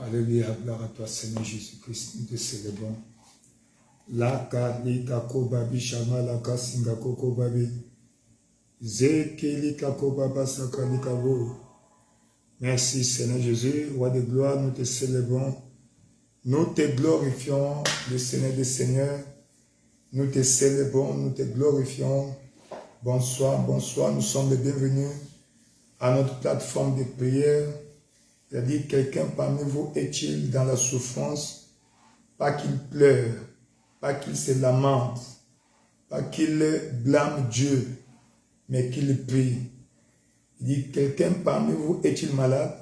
Alléluia, gloire à toi Seigneur Jésus-Christ, nous te célébrons. Laka lika kobabi shama laka singa koko babi. Zeke lika kobaba saka lika bo. Merci Seigneur Jésus, roi de gloire, nous te célébrons. Nous te glorifions, le Seigneur des Seigneurs. Nous te célébrons, nous te glorifions. Bonsoir, bonsoir, nous sommes les bienvenus à notre plateforme de prière. C'est-à-dire, quelqu'un parmi vous est-il dans la souffrance? Pas qu'il pleure, pas qu'il se lamente, pas qu'il blâme Dieu, mais qu'il prie. Il dit, quelqu'un parmi vous est-il malade?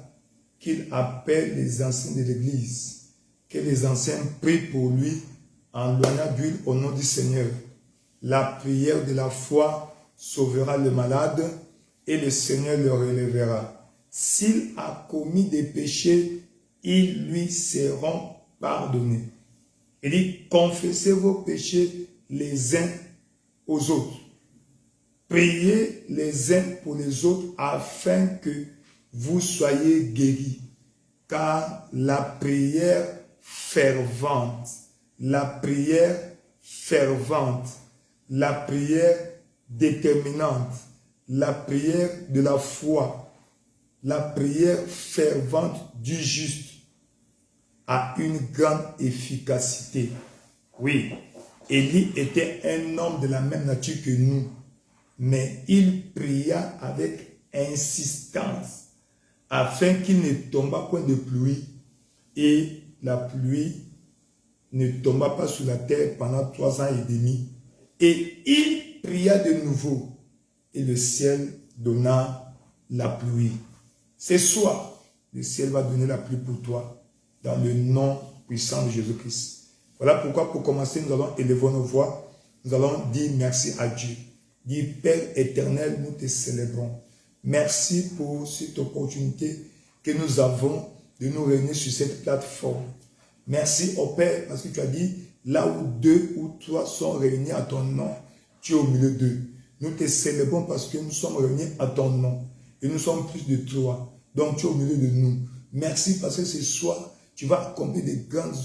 Qu'il appelle les anciens de l'église, que les anciens prient pour lui en loignant d'huile au nom du Seigneur. La prière de la foi sauvera le malade et le Seigneur le relèvera. S'il a commis des péchés, ils lui seront pardonnés. Il dit, confessez vos péchés les uns aux autres. Priez les uns pour les autres afin que vous soyez guéris. Car la prière fervente, la prière déterminante, la prière de la foi, la prière fervente du juste a une grande efficacité. Oui, Élie était un homme de la même nature que nous, mais il pria avec insistance afin qu'il ne tombât point de pluie, et la pluie ne tomba pas sur la terre pendant 3 ans et demi. Et il pria de nouveau, et le ciel donna la pluie. Ce soir, le ciel va donner la pluie pour toi, dans le nom puissant de Jésus-Christ. Voilà pourquoi, pour commencer, nous allons élever nos voix. Nous allons dire merci à Dieu. Dire, Père éternel, nous te célébrons. Merci pour cette opportunité que nous avons de nous réunir sur cette plateforme. Merci au Père, parce que tu as dit, là où 2 ou 3 sont réunis à ton nom, tu es au milieu d'eux. Nous te célébrons parce que nous sommes réunis à ton nom. Et nous sommes plus de 3. Donc tu es au milieu de nous. Merci parce que ce soir, tu vas accomplir des grandes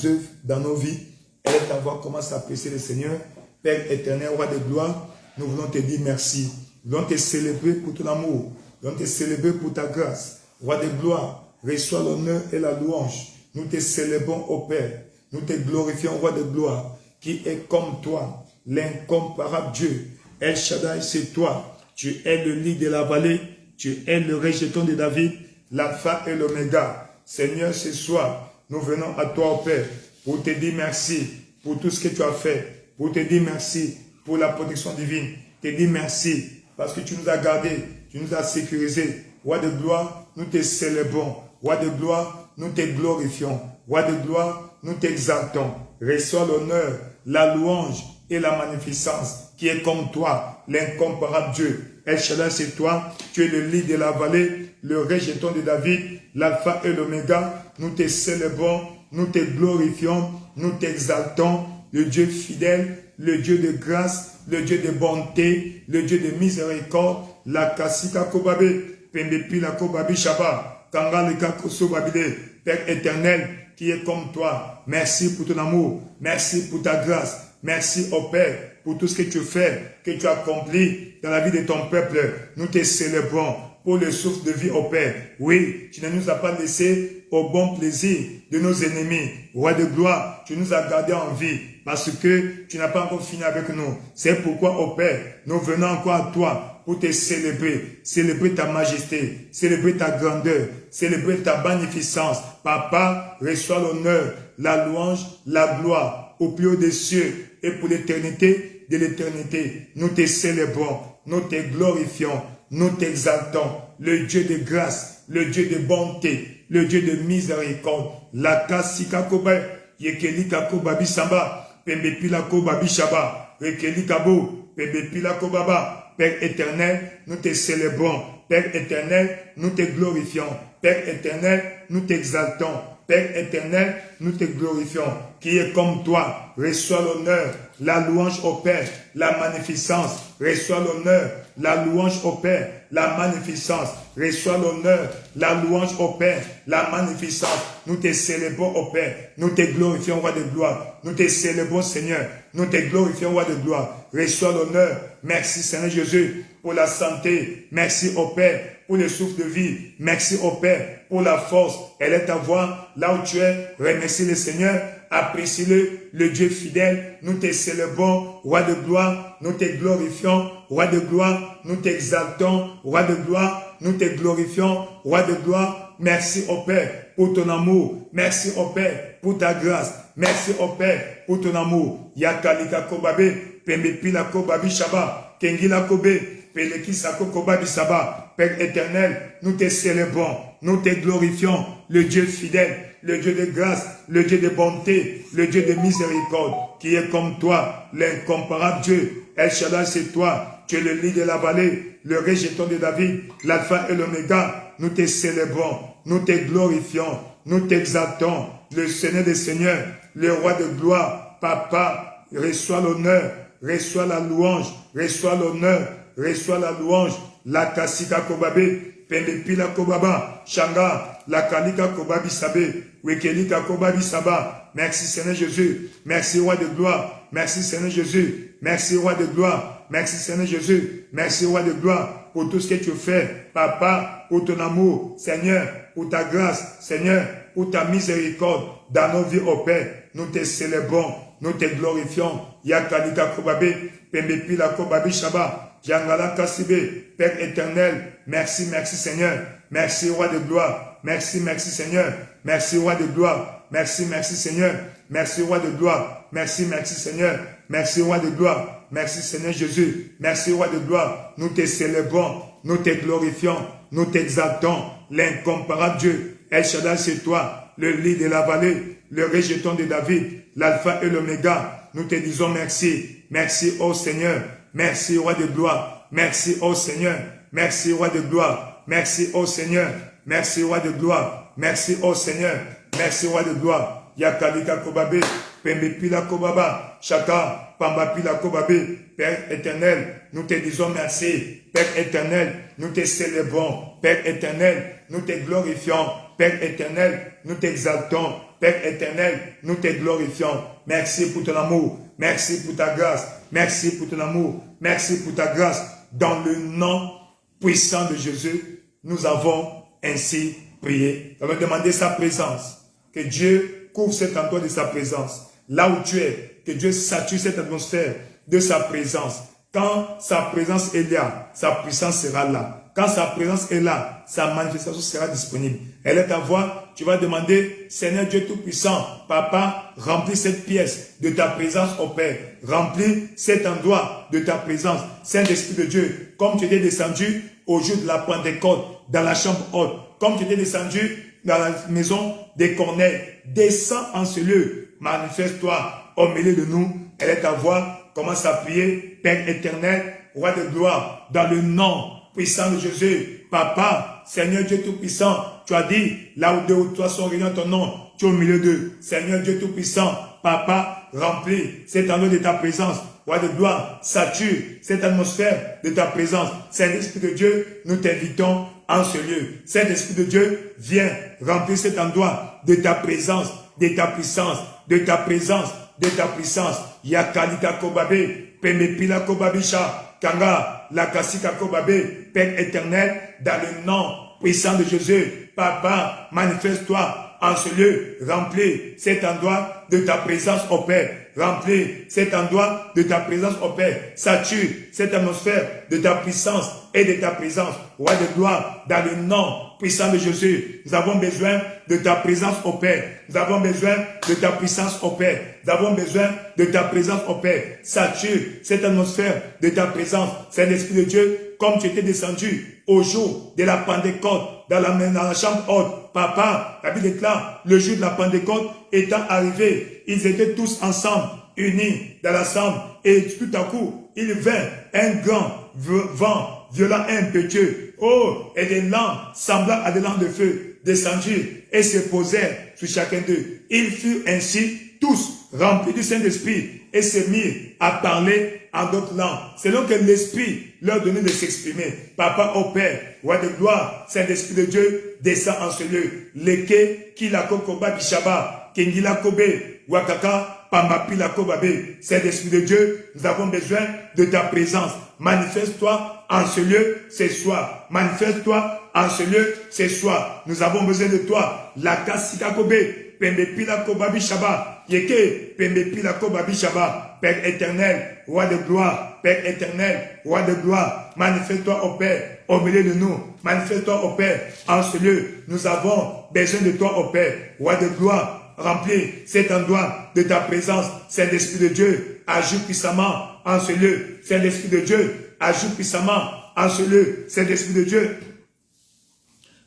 œuvres dans nos vies. Et ta voix commence à apprécier le Seigneur. Père éternel, roi de gloire, nous voulons te dire merci. Nous voulons te célébrer pour ton amour. Nous voulons te célébrer pour ta grâce. Roi de gloire, reçois l'honneur et la louange. Nous te célébrons au Père. Nous te glorifions, roi de gloire, qui est comme toi, l'incomparable Dieu. El Shaddai, c'est toi. Tu es le lit de la vallée. Tu es le rejeton de David, l'alpha et l'oméga. Seigneur, ce soir, nous venons à toi, au Père, pour te dire merci pour tout ce que tu as fait, pour te dire merci pour la protection divine, te dire merci parce que tu nous as gardés, tu nous as sécurisés. Roi de gloire, nous te célébrons. Roi de gloire, nous te glorifions. Roi de gloire, nous t'exaltons. Reçois l'honneur, la louange et la magnificence qui est comme toi, l'incomparable Dieu. El Shaddai, c'est toi, tu es le lit de la vallée, le rejeton de David, l'alpha et l'oméga. Nous te célébrons, nous te glorifions, nous t'exaltons, le Dieu fidèle, le Dieu de grâce, le Dieu de bonté, le Dieu de miséricorde, la kasika kobabe, pembepi la kobabi shaba, kanga leka koso babide, Père éternel, qui est comme toi. Merci pour ton amour, merci pour ta grâce, merci au Père pour tout ce que tu fais, que tu accomplis dans la vie de ton peuple. Nous te célébrons pour le souffle de vie au Père. Oui, tu ne nous as pas laissé au bon plaisir de nos ennemis. Roi de gloire, tu nous as gardés en vie parce que tu n'as pas encore fini avec nous. C'est pourquoi, au Père, nous venons encore à toi pour te célébrer. Célébrer ta majesté, célébrer ta grandeur, célébrer ta magnificence. Papa, reçois l'honneur, la louange, la gloire au plus haut des cieux et pour l'éternité de l'éternité. Nous te célébrons, nous te glorifions, nous t'exaltons. Le Dieu de grâce, le Dieu de bonté, le Dieu de miséricorde. La kasika koba, yekeli kako babi samba, pembe pila ko babi shaba, rekeli kabo, pembe pila ko baba. Père éternel, nous te célébrons. Père éternel, nous te glorifions. Père éternel, nous t'exaltons. Père éternel, nous te glorifions. Qui est comme toi, reçois l'honneur, la louange au Père, la magnificence, reçois l'honneur, la louange au Père, la magnificence. Reçois l'honneur, la louange au Père, la magnificence. Nous te célébrons au Père. Nous te glorifions, roi de gloire. Nous te célébrons, Seigneur. Nous te glorifions, roi de gloire. Reçois l'honneur. Merci, Seigneur Jésus, pour la santé. Merci au Père pour le souffle de vie. Merci au Père pour la force. Elle est ta voix là où tu es. Remercie le Seigneur. Apprécie-le, le Dieu fidèle. Nous te célébrons, roi de gloire. Nous te glorifions, roi de gloire. Nous t'exaltons, roi de gloire. Nous te glorifions, roi de gloire. Merci au Père pour ton amour. Merci au Père pour ta grâce. Merci au Père pour ton amour. Yakalika kobabe, pembepila kobabi shaba, kengila kobe, peleki sako kobabi saba. Père éternel, nous te célébrons, nous te glorifions, le Dieu fidèle, le Dieu de grâce, le Dieu de bonté, le Dieu de miséricorde, qui est comme toi, l'incomparable Dieu. El Shaddai, c'est toi, tu es le lit de la vallée, le rejeton de David, l'alpha et l'oméga. Nous te célébrons, nous te glorifions, nous t'exaltons, le Seigneur des Seigneurs, le roi de gloire. Papa, reçois l'honneur, reçois la louange, reçois l'honneur, reçois la louange. La kasika kobabe, pendepila kobaba, shanga, la kalika kobabi sabe, wekelika kobabi saba. Merci Seigneur Jésus, merci roi de gloire, merci Seigneur Jésus, merci roi de gloire, merci Seigneur Jésus, merci roi de gloire pour tout ce que tu fais, Papa, pour ton amour, Seigneur, pour ta grâce, Seigneur, pour ta miséricorde dans nos vies au Père. Nous te célébrons, nous te glorifions. Yakalika kobabe, pembepila kobabi shaba. Jangala Kassibe, Père éternel, merci, merci Seigneur, merci roi de gloire, merci, merci Seigneur, merci roi de gloire, merci, merci Seigneur, merci roi de gloire, merci, merci Seigneur, merci roi de gloire, merci Seigneur Jésus, merci roi de gloire, nous te célébrons, nous te glorifions, nous t'exaltons, l'incomparable Dieu, El Shaddai c'est toi, le lit de la vallée, le rejeton de David, l'alpha et l'oméga, nous te disons merci, merci ô Seigneur. Merci, roi de gloire. Merci, ô Seigneur. Merci, roi de gloire. Merci, ô Seigneur. Merci, roi de gloire. Merci, ô Seigneur. Merci, roi de gloire. Yakalika kobabe, pembepila kobaba, chaka, pambapila kobabe. Père éternel, nous te disons merci. Père éternel, nous te célébrons. Père éternel, nous te glorifions. Père éternel, nous t'exaltons. Père éternel, nous te glorifions. Merci pour ton amour. Merci pour ta grâce. Merci pour ton amour. Merci pour ta grâce. Dans le nom puissant de Jésus, nous avons ainsi prié. Nous avons demandé sa présence. Que Dieu couvre cet endroit de sa présence. Là où tu es, que Dieu sature cette atmosphère de sa présence. Quand sa présence est là, sa puissance sera là. Quand sa présence est là, sa manifestation sera disponible. Elle est ta voix, tu vas demander, Seigneur Dieu Tout-Puissant, Papa, remplis cette pièce de ta présence au Père. Remplis cet endroit de ta présence. Saint-Esprit de Dieu, comme tu étais descendu au jour de la Pentecôte, dans la chambre haute, comme tu étais descendu dans la maison des Corneilles, descends en ce lieu, manifeste-toi au milieu de nous. Elle est ta voix, commence à prier, Père éternel, roi de gloire, dans le nom puissant de Jésus. Papa, Seigneur Dieu Tout-Puissant, tu as dit, là où deux ou trois sont réunis en ton nom, tu es au milieu d'eux. Seigneur Dieu Tout-Puissant, Papa, remplis cet endroit de ta présence. Roi de gloire, sature cette atmosphère de ta présence. Saint-Esprit de Dieu, nous t'invitons en ce lieu. Saint-Esprit de Dieu, viens remplir cet endroit de ta présence, de ta puissance, de ta présence, de ta puissance. Yakalika kobabe, pemepila kobabisha, kanga, lakasika kobabe, Père éternel, dans le nom puissant de Jésus, Papa, manifeste-toi en ce lieu, remplis cet endroit de ta présence au Père, remplis cet endroit de ta présence au Père, sature cette atmosphère de ta puissance et de ta présence, roi de gloire, dans le nom puissant de Jésus. Nous avons besoin de ta présence au Père, nous avons besoin de ta puissance au Père, nous avons besoin de ta présence au Père, sature cette atmosphère de ta présence, Saint-Esprit de Dieu, comme tu étais descendu au jour de la Pentecôte, dans la chambre haute. Papa, la Bible déclare, le jour de la Pentecôte étant arrivé, ils étaient tous ensemble, unis dans la chambre, et tout à coup, il vint un grand vent violent et impétueux, oh, et des langues semblables à des langues de feu descendirent et se posèrent sur chacun d'eux. Ils furent ainsi tous remplis du Saint-Esprit et se mirent à parler en d'autres langues, selon que l'Esprit leur donnait de s'exprimer. Papa, au Père, roi de gloire, Saint-Esprit de Dieu, descend en ce lieu. Leke, Kilako Koba Bishaba, Kengila Kobe, Wakaka, Pambapila Kobabe. Saint-Esprit de Dieu, nous avons besoin de ta présence. Manifeste-toi en ce lieu ce soir. Manifeste-toi en ce lieu ce soir. Nous avons besoin de toi. La Kasika Kobe, Pembepila Koba Bishaba, Yeke, Pembepila Koba Bishaba. Père éternel, roi de gloire, Père éternel, roi de gloire, manifeste-toi au Père, au milieu de nous, manifeste-toi au Père, en ce lieu, nous avons besoin de toi au Père, roi de gloire, remplis cet endroit de ta présence, Saint-Esprit de Dieu, agis puissamment en ce lieu, Saint-Esprit de Dieu, agis puissamment en ce lieu, Saint-Esprit de Dieu,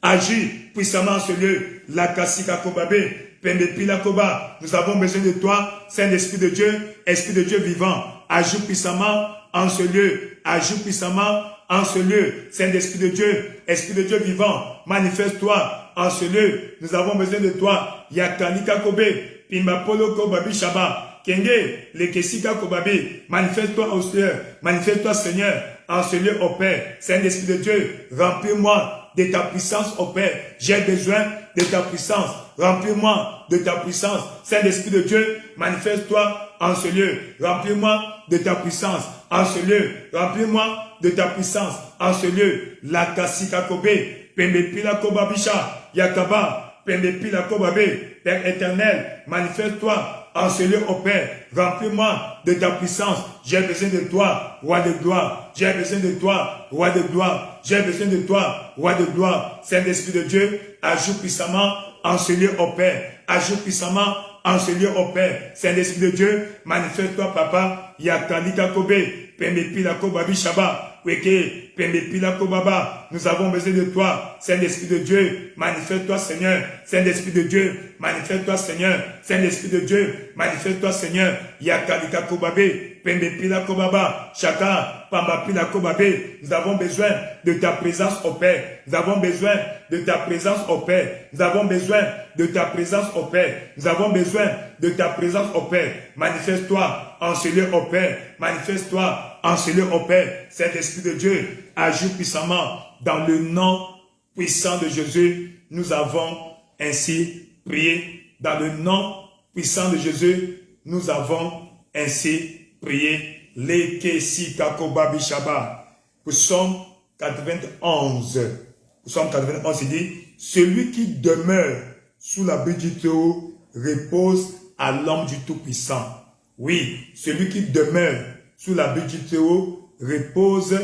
agis puissamment en ce lieu, la Kasika Kobabe, Pembepila Koba, nous avons besoin de toi, Saint-Esprit de Dieu, Esprit de Dieu vivant, agis puissamment en ce lieu, agis puissamment en ce lieu, Saint-Esprit de Dieu, Esprit de Dieu vivant, manifeste-toi en ce lieu, nous avons besoin de toi, Yakanika Kobe, Pimbapolo Kobabi Shaba, Kenge, Lekesika Kobabi, manifeste-toi au Seigneur, manifeste-toi Seigneur, en ce lieu au Père, Saint-Esprit de Dieu, remplis-moi de ta puissance au Père, j'ai besoin de ta puissance, remplis-moi de ta puissance, Saint-Esprit de Dieu, manifeste-toi en ce lieu, remplis-moi de ta puissance en ce lieu, remplis-moi de ta puissance en ce lieu, la Kasika Kobe, Pembepila Kobabisha, Yakaba, Pembepila Kobabe, Père éternel, manifeste-toi en ce lieu au Père, remplis-moi de ta puissance, j'ai besoin de toi, roi de gloire, j'ai besoin de toi, roi de gloire, j'ai besoin de toi, roi de gloire, Saint-Esprit de Dieu, agis puissamment en ce lieu au Père, agis puissamment en ce lieu au Père, Saint-Esprit de Dieu, manifeste-toi Papa, Yakalika Kobe, Pembepila Kobabi Shaba, Weke, Pembepila Kobaba, nous avons besoin de toi, Saint-Esprit de Dieu, manifeste-toi Seigneur, Saint-Esprit de Dieu, manifeste-toi Seigneur, Saint-Esprit de Dieu, manifeste-toi Seigneur, Yakalika Kobabe, Pembepila Kobaba, Chaka, Pambapila Kobabe, nous avons besoin de ta présence au Père, nous avons besoin de ta présence au Père, nous avons besoin de ta présence au Père, nous avons besoin de ta présence au Père, manifeste-toi en ce lieu au Père, manifeste-toi en ce lieu au Père, Saint-Esprit de Dieu, agis puissamment dans le nom puissant de Jésus, nous avons ainsi prié, dans le nom puissant de Jésus, nous avons ainsi prié. Psaume 91. Psaume 91, il dit, celui qui demeure sous l'abri du Très-Haut repose à l'ombre du Tout-Puissant. Oui, celui qui demeure sous l'abri du Très-Haut repose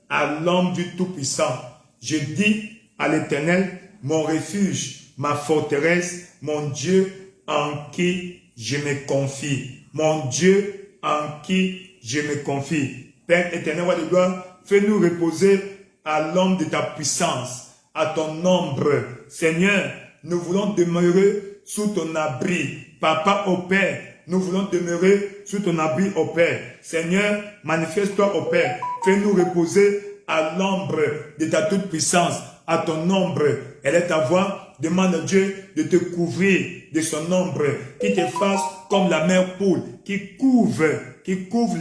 à l'ombre du Tout-Puissant. Je dis à l'Éternel, mon refuge, ma forteresse, mon Dieu en qui je me confie. Mon Dieu en qui je me confie. Père éternel, roi de gloire, fais-nous reposer à l'ombre de ta puissance, à ton ombre. Seigneur, nous voulons demeurer sous ton abri. Papa au Père, nous voulons demeurer sous ton abri au Père. Seigneur, manifeste-toi au Père. Fais-nous reposer à l'ombre de ta toute-puissance, à ton ombre. Elle est ta voix. Demande à Dieu de te couvrir de son ombre, qui te fasse comme la mère poule, qui couvre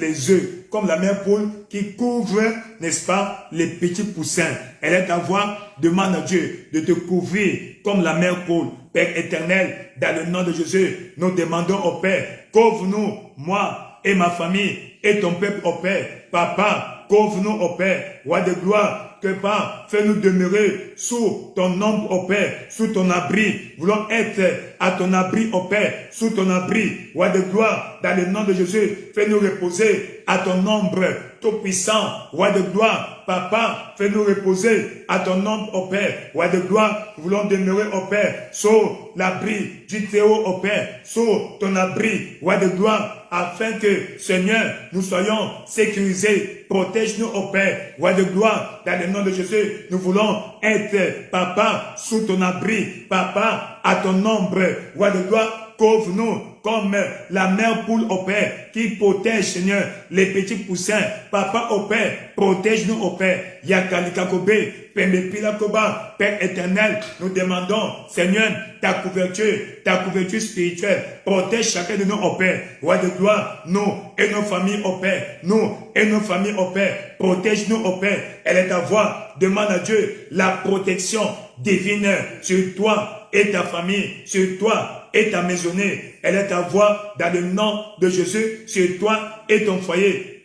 les œufs, comme la mère poule, qui couvre, n'est-ce pas, les petits poussins. Elle est ta voix. Demande à Dieu de te couvrir comme la mère poule. Père éternel, dans le nom de Jésus, nous demandons au Père, couvre-nous, moi et ma famille, et ton peuple au Père. Papa, couvre-nous au Père, roi de gloire, que pas, fais-nous demeurer sous ton ombre au Père, sous ton abri. Voulons être à ton abri au Père, sous ton abri, roi de gloire, dans le nom de Jésus, fais-nous reposer à ton ombre tout-puissant, roi de gloire. Papa, fais-nous reposer à ton ombre au Père, roi de gloire. Nous voulons demeurer au Père, sous l'abri du Très-Haut au Père, sous ton abri, roi de gloire, afin que, Seigneur, nous soyons sécurisés. Protège-nous au Père, roi de gloire, dans le nom de Jésus. Nous voulons être, Papa, sous ton abri, Papa, à ton ombre, roi de gloire. couvre-nous comme la mère poule au Père, qui protège, Seigneur, les petits poussins. Papa au Père, protège-nous au Père. Yakalikakobe, Pembepilakoba, Père éternel, nous demandons, Seigneur, ta couverture spirituelle. Protège chacun de nous au Père. Roi de gloire, nous et nos familles au Père. Nous et nos familles au Père. Protège-nous au Père. Elle est ta voix. Demande à Dieu la protection divine sur toi et ta famille, sur toi et ta maisonnée. Elle est ta voix dans le nom de Jésus sur toi et ton foyer.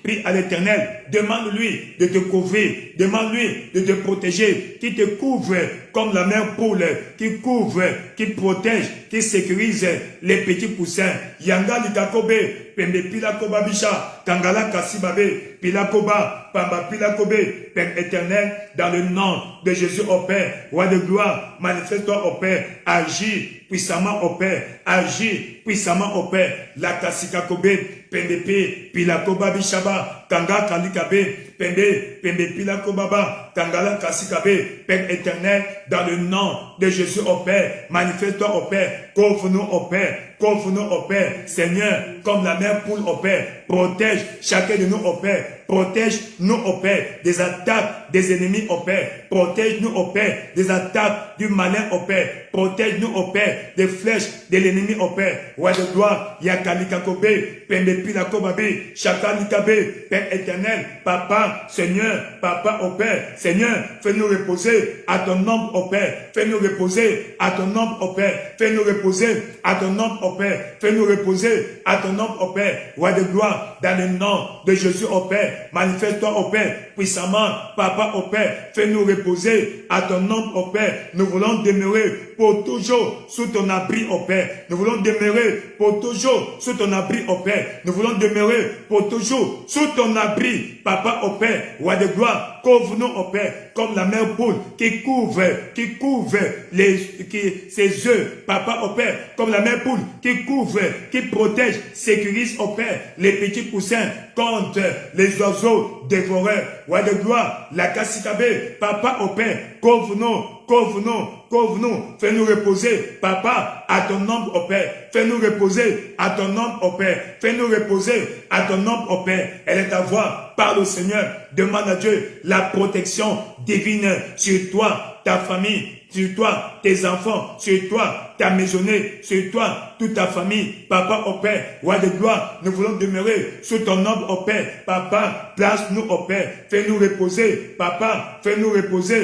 Prie à l'Éternel. Demande-lui de te couvrir. Demande-lui de te protéger. Qui te couvre comme la mère poule. Qui couvre, qui protège, qui sécurise les petits poussins. Yanga likakobe, pembe pilakoba bisha, kangala kasibabe, pilakoba, pamba pilakobe, Père éternel, dans le nom de Jésus au Père, roi de gloire, manifeste-toi au Père, agis puissamment au Père, agis puissamment au Père, la kasikakobe, pembe pilakoba bishaba, kanga kalikabe, pembe pilakobaba, kangala kasikabe, Père éternel, dans le nom de Jésus au Père, manifeste-toi au Père, couvre-nous au Père, couvre-nous au Père, Seigneur, comme la mère poule au Père, protège chacun de nous au Père, protège-nous au Père des attaques des ennemis au Père, protège-nous au Père des attaques du malin au Père, protège-nous au Père des flèches de l'ennemi au Père, roi de gloire, yakalikakobe, pembepilakobabe, chakalikabe, Père éternel, Papa, Seigneur, Papa au Père, Seigneur, fais-nous reposer à ton nom au Père, fais-nous reposer à ton nom au Père, fais-nous reposer à ton nom au Père, fais-nous reposer à ton nom au Père, roi de gloire, dans le nom de Jésus au Père, manifeste-toi au Père, puissamment, Papa au Père, fais-nous reposer à ton nom au Père, nous voulons demeurer pour toujours sous ton abri au Père, nous voulons demeurer pour toujours sous ton abri au Père, nous voulons demeurer pour toujours sous ton abri, Papa au Père, roi de gloire, couvre-nous au Père, comme la mère poule qui couvre ses œufs, Papa au Père, comme la mère poule qui couvre, qui protège, sécurise au Père les petits poussins contre les oiseaux dévoreurs, roi de gloire, la kasikabe, Papa au Père, couvre-nous, fais-nous reposer, Papa, à ton nom au Père, fais-nous reposer à ton nom au Père, fais-nous reposer à ton nom au Père, elle est ta voix, parle au Seigneur, demande à Dieu la protection divine sur toi, ta famille, sur toi, tes enfants, sur toi, ta maisonnée, sur toi, toute ta famille, Papa au Père, roi de gloire, nous voulons demeurer sous ton nom au Père, Papa, place-nous au Père, fais-nous reposer, Papa, fais-nous reposer,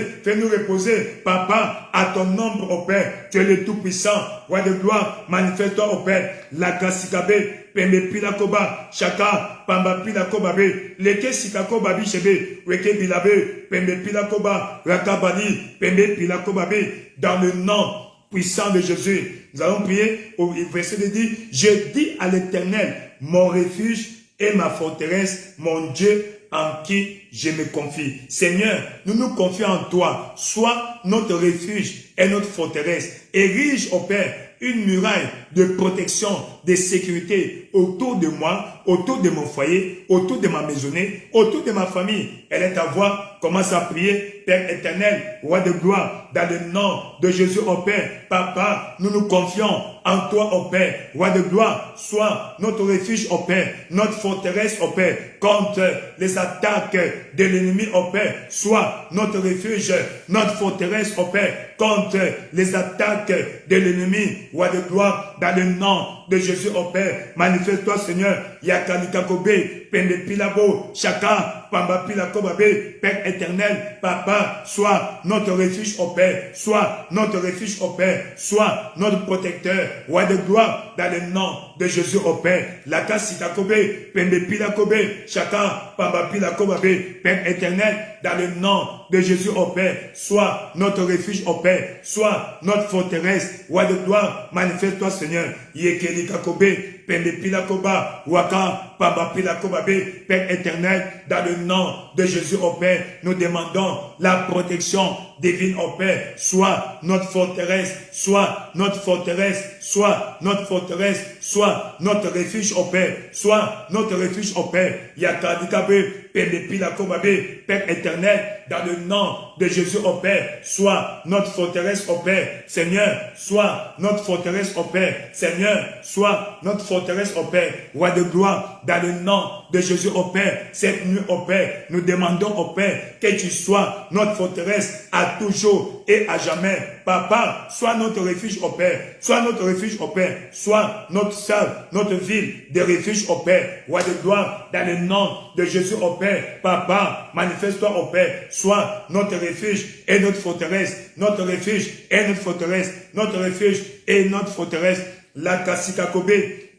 Papa, à ton nom au Père, tu es le Tout-Puissant, roi de gloire, manifeste-toi au Père, la kasikabe, pembe pilakoba, chaka, pamba pilakobabe, leke sikakoba bichebe, weke bilabe, pembe pilakoba, rakabali, pembe pilakobabe, dans le nom puissant de Jésus. Nous allons prier au verset de dire, je dis à l'Éternel, mon refuge et ma forteresse, mon Dieu en qui je me confie. Seigneur, nous nous confions en toi. Sois notre refuge et notre forteresse. Érige au Père une muraille de protection, de sécurité autour de moi, autour de mon foyer, autour de ma maisonnée, autour de ma famille. Elle est ta voix. Commence à prier, Père éternel, roi de gloire, dans le nom de Jésus au Père. Papa, nous nous confions en toi au Père, roi de gloire. Sois notre refuge au Père, notre forteresse au Père, contre les attaques de l'ennemi au Père. Sois notre refuge, notre forteresse au Père, contre les attaques de l'ennemi, roi de gloire, dans le nom de Jésus au Père. Manifeste-toi, Seigneur. Yakalikakobe, Pende Pilabo, Chaka, Pamba Pilakobabe, Père éternel, Papa, sois notre refuge au Père, sois notre refuge au Père, sois notre protecteur, roi de gloire, dans le nom de Jésus au Père. Laka Sikakobe, Pende Pilakobe, Chaka, Pamba Pilakobabe, Père éternel, dans le nom de Jésus au Père, sois notre refuge au Père, sois notre forteresse, roi de gloire, manifeste-toi, Seigneur. Yekelikakobe, Pende Pilakoba, Waka, Papa Pila Kobabe, Père éternel, dans le nom de Jésus, au Père, nous demandons la protection divine, au Père, soit notre forteresse, soit notre forteresse, soit notre forteresse, soit notre refuge, au Père, soit notre refuge, au Père. Yakadikabe, Père Pila Kobabe, Père éternel, dans le nom de Jésus, au Père, soit notre forteresse, au Père, Seigneur, soit notre forteresse, au Père, Seigneur, soit notre forteresse, au Père, roi de gloire, dans le nom de Jésus, au Père, cette nuit, au Père, nous demandons, au Père, que tu sois notre forteresse à toujours et à jamais. Papa, sois notre refuge, au Père, sois notre refuge, au Père, sois notre salle, notre ville de refuge, au Père, roi de gloire, dans le nom de Jésus, au Père. Papa, manifeste-toi, au Père, sois notre refuge et notre forteresse, notre refuge et notre forteresse, notre refuge et notre forteresse. La Kasika Kobe,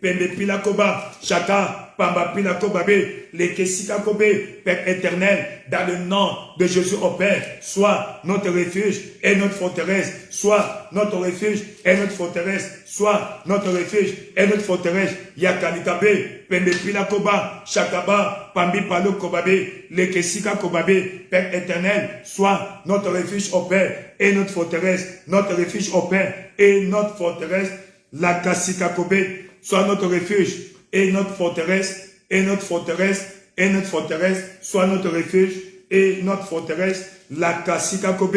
Pembe Pila Koba, Chaka, Pamba Pila Kobabe, les Kesika Kobe, Père éternel, dans le nom de Jésus, au Père, soit notre refuge et notre forteresse, soit notre refuge et notre forteresse, soit notre refuge et notre forteresse. Yakalikabe, Pembe Pila Koba, Chakaba, Pambi Palo Kobabe, les Kesika Kobabe, Père éternel, soit notre refuge, au Père, et notre forteresse, notre refuge, au Père, et notre forteresse. La Kasika Kobe, soit notre refuge et notre forteresse, et notre forteresse, et notre forteresse, soit notre refuge et notre forteresse. La Kasika Kobe,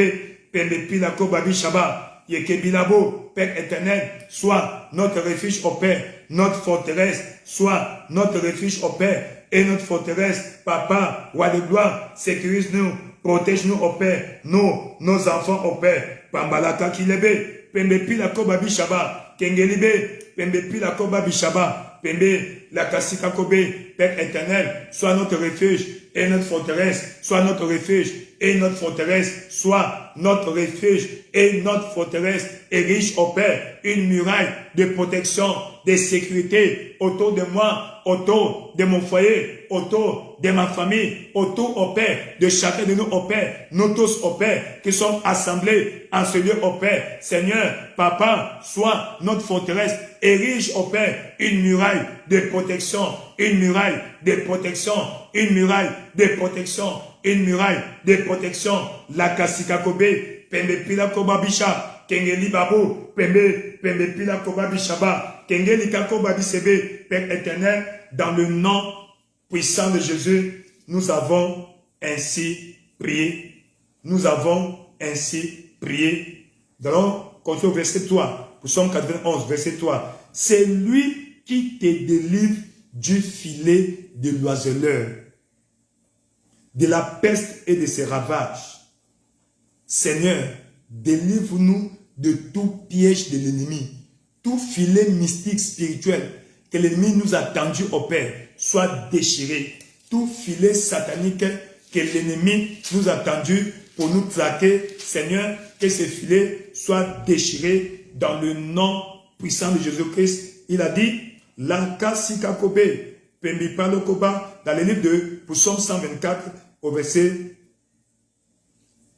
Pembe Pila Kobabi Shaba, Yekebilabo, Père éternel, soit notre refuge, au Père, notre forteresse, soit notre refuge, au Père, et notre forteresse. Papa, roi de gloire, sécurise-nous, protège-nous, au Père, nous, nos enfants, au Père. Pambalaka Kilebe, Pembe Pila Kobabi Shaba, Kengelibe, Pembe Pila Kobabi Shaba, Pembe la Kasika Kobe, Père éternel, soit notre refuge et notre forteresse, soit notre refuge et notre forteresse, soit notre refuge et notre forteresse, érige, au Père, une muraille de protection, de sécurité autour de moi, autour de mon foyer, autour de ma famille, autour, au Père, de chacun de nous, au Père, nous tous, au Père, qui sommes assemblés en ce lieu, au Père. Seigneur, Papa, sois notre forteresse, érige, au Père, une muraille de protection, une muraille de protection, une muraille de protection, une muraille de protection. La Kasika Kobe, Pembe Pila Koba Bisha, Kengeli Babu, Pembe Pila Koba Bishaba, Kengeli Kakoba Bisebe, Père éternel, dans le nom puissant de Jésus, nous avons ainsi prié. Nous avons ainsi prié. Nous allons continuer au verset 3. Psaume 91, verset 3. C'est lui qui te délivre du filet de l'oiseleur, de la peste et de ses ravages. Seigneur, délivre-nous de tout piège de l'ennemi, tout filet mystique spirituel que l'ennemi nous a tendu, au Père, soit déchiré. Tout filet satanique que l'ennemi nous a tendu pour nous traquer, Seigneur, que ce filet soit déchiré dans le nom puissant de Jésus-Christ. Il a dit, la Kasika Kobe, Pembi Palo Koba, dans le livre de Psaume 124, au verset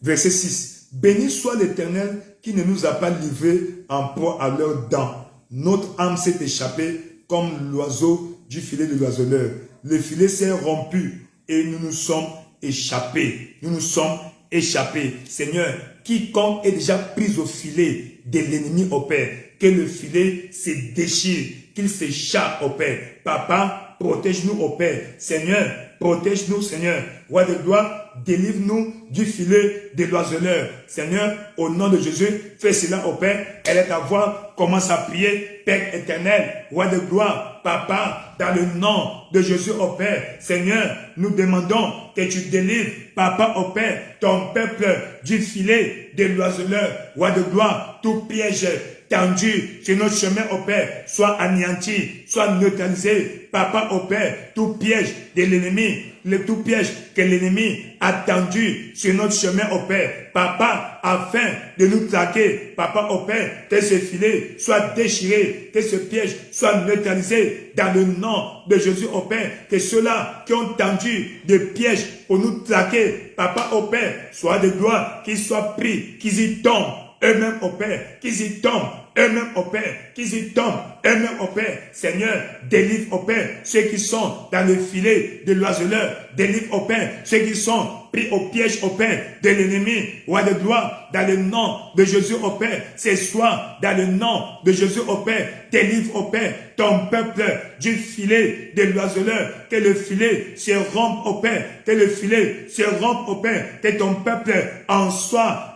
6. Béni soit l'Éternel qui ne nous a pas livrés en proie à leurs dents. Notre âme s'est échappée comme l'oiseau du filet de l'oiseleur. Le filet s'est rompu et nous nous sommes échappés. Nous nous sommes échappés. Seigneur, quiconque est déjà pris au filet de l'ennemi, au Père, que le filet se déchire, qu'il s'échappe, au Père. Papa, protège-nous, au Père. Seigneur, protège-nous, Seigneur. Roi de gloire, délivre-nous du filet de l'oiseleur. Seigneur, au nom de Jésus, fais cela, au Père. Elle est à voir, commence à prier. Père éternel, roi de gloire, Papa, dans le nom de Jésus, au Père. Seigneur, nous demandons que tu délivres, Papa, au Père, ton peuple du filet de l'oiseleur. Roi de gloire, tout piège tendu sur notre chemin, au Père, soit anéanti, soit neutralisé. Papa, au Père, tout piège de l'ennemi, tout piège que l'ennemi a tendu sur notre chemin, au Père. Papa, afin de nous traquer, Papa, au Père, que ce filet soit déchiré, que ce piège soit neutralisé dans le nom de Jésus, au Père. Que ceux-là qui ont tendu de pièges pour nous traquer, Papa, au Père, soit de gloire, qu'ils soient pris, qu'ils y tombent eux-mêmes, au Père, qu'ils y tombent, eux-mêmes, au Père, qu'ils y tombent, eux-mêmes, au Père. Seigneur, délivre, au Père, ceux qui sont dans le filet de l'oiseleur, délivre, au Père, ceux qui sont pris au piège, au Père, de l'ennemi, roi de gloire, dans le nom de Jésus, au Père, ce soir, dans le nom de Jésus, au Père, délivre, au Père, ton peuple du filet de l'oiseleur, que le filet se rompe, au Père, que le filet se rompe, au Père, que ton peuple en soit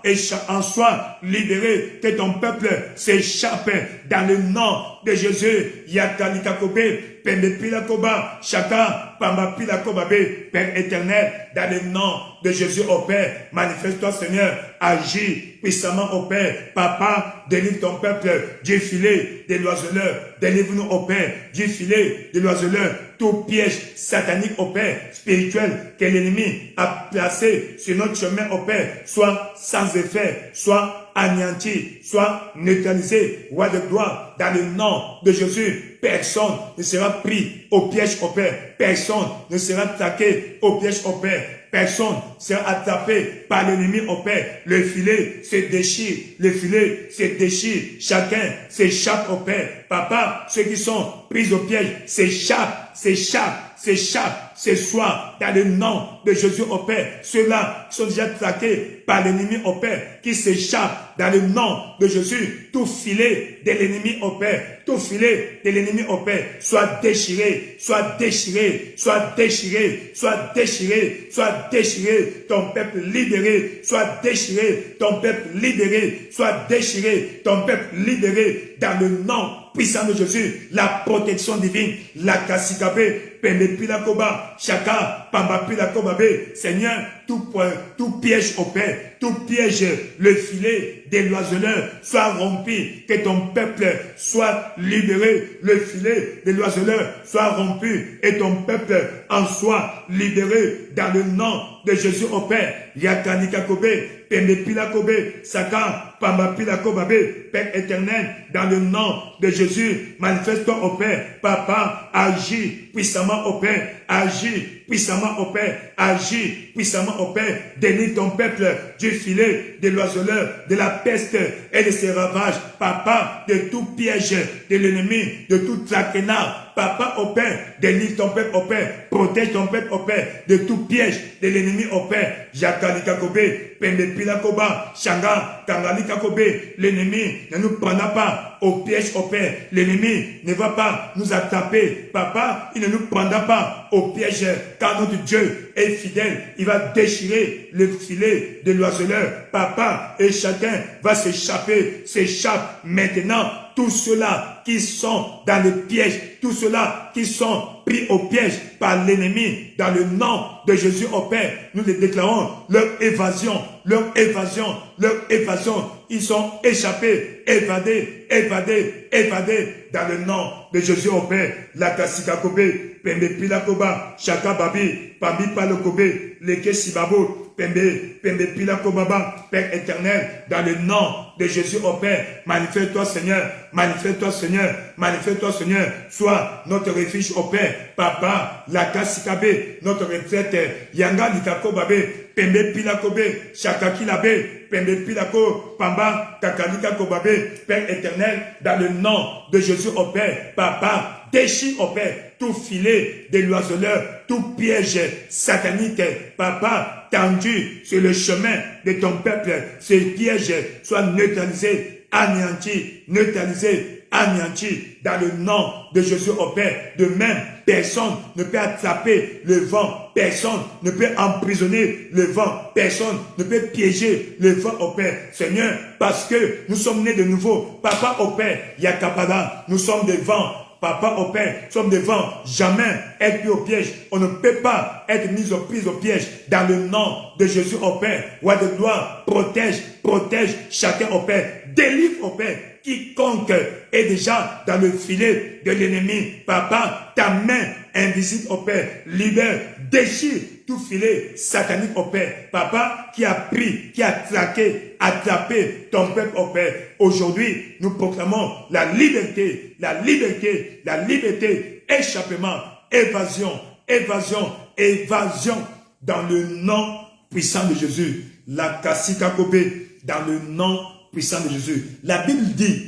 libéré, que ton peuple s'échappe dans le nom de Jésus. Yakalika Kobe, Pembe Pila Koba, Chaka, Pamba Pila Kobabe, Père éternel, dans le nom de Jésus, au Père, manifeste-toi, Seigneur, agis puissamment, au Père. Papa, délivre ton peuple du filet de l'oiseleur, délivre-nous, au Père, du filet de l'oiseleur, tout piège satanique, au Père, spirituel, que l'ennemi a placé sur notre chemin, au Père, soit sans effet, soit anéanti, soit neutralisé, roi de gloire, dans le nom de Jésus. Personne ne sera pris au piège, au Père. Personne ne sera attaqué au piège, au Père. Personne sera attrapé par l'ennemi, au Père. Le filet se déchire, le filet se déchire. Chacun s'échappe, au Père. Papa, ceux qui sont pris au piège s'échappent, s'échappent, s'échappent ce soir dans le nom de Jésus, au Père. Ceux-là sont déjà traqués par l'ennemi, au Père, qui s'échappent dans le nom de Jésus. Tout filet de l'ennemi, au Père, tout filet de l'ennemi, au Père, soit déchiré, soit déchiré, soit déchiré, soit déchiré, soit déchiré, ton peuple libéré, soit déchiré, ton peuple libéré, soit déchiré, ton peuple libéré, dans le nom puissant de Jésus. La protection divine, la kasikabe, Pembe Pila Koba, Chaka, Pamba Pila Kobabe. Seigneur, tout piège, au Père, tout piège, le filet des l'oiseleur soit rompu, que ton peuple soit libéré, le filet de l'oiseleur soit rompu et ton peuple en soit libéré dans le nom de Jésus, au Père. Yakanika Kobe, Pembe Pila Kobe, Saka, Pamba Pila Kobabe, Père éternel, dans le nom de Jésus, manifeste-toi, au Père. Papa, agis puissamment, au Père, agis puissamment, au Père, agis puissamment, au Père. Délivre ton peuple du filet de l'oiseleur, de la peste et de ses ravages. Papa, de tout piège de l'ennemi, de tout traquenard. Papa, au Père, délivre ton peuple, au Père, protège ton peuple, au Père, de tout piège de l'ennemi, au Père. Jakalika Kobe, Pembe Pila Koba, Shanga, Kangalika Kobe. L'ennemi ne nous prendra pas au piège, au Père. L'ennemi ne va pas nous attraper. Papa, il ne nous prendra pas au piège, car notre Dieu est fidèle. Il va déchirer le filet de l'oiseleur. Papa, et chacun va s'échapper, s'échappe maintenant. Tous ceux-là qui sont dans le piège, tous ceux-là qui sont pris au piège par l'ennemi, dans le nom de Jésus, au Père, nous les déclarons leur évasion, leur évasion, leur évasion. Ils sont échappés, évadés, évadés, évadés, dans le nom de Jésus, au Père. La kasika kobe, Pembe Pila Koba, Chaka Babi, Pambi Palo Kobe, Leke Sibabo, Pembe Pila Kobaba, Père éternel, dans le nom de Jésus, au Père. Manifeste-toi, Seigneur, manifeste-toi, Seigneur, manifeste-toi, Seigneur. Sois notre refuge, au Père. Papa, la kasikabe, notre retraite, Yanga Likako Babe, Pembe Pila Kobe, Chaka Kilabe, Pembe Pilako, Pamba, Kakalika Kobabe, Père éternel, dans le nom de Jésus, au Père. Papa, déchire, au Père, tout filet de l'oiseleur, tout piège satanique, Papa, tendu sur le chemin de ton peuple. Ces pièges soient neutralisés, anéantis, neutralisés, anéantis, dans le nom de Jésus, au Père. De même, personne ne peut attraper le vent, personne ne peut emprisonner le vent, personne ne peut piéger le vent, au Père. Seigneur, parce que nous sommes nés de nouveau, Papa, au Père, Yakapada, nous sommes des vents. Papa, au Père, sommes devant jamais être pris au piège. On ne peut pas être mis au piège. Dans le nom de Jésus, au Père, roi de gloire, protège, protège chacun, au Père. Délivre, au Père, quiconque est déjà dans le filet de l'ennemi. Papa, ta main invisible, au Père, libère, déchire tout filet satanique, au Père. Papa, qui a pris, qui a traqué, attrapé ton peuple, au Père. Aujourd'hui, nous proclamons la liberté, la liberté, la liberté, échappement, évasion, évasion, évasion, dans le nom puissant de Jésus. La kasika kobe, dans le nom puissant de Jésus. La Bible dit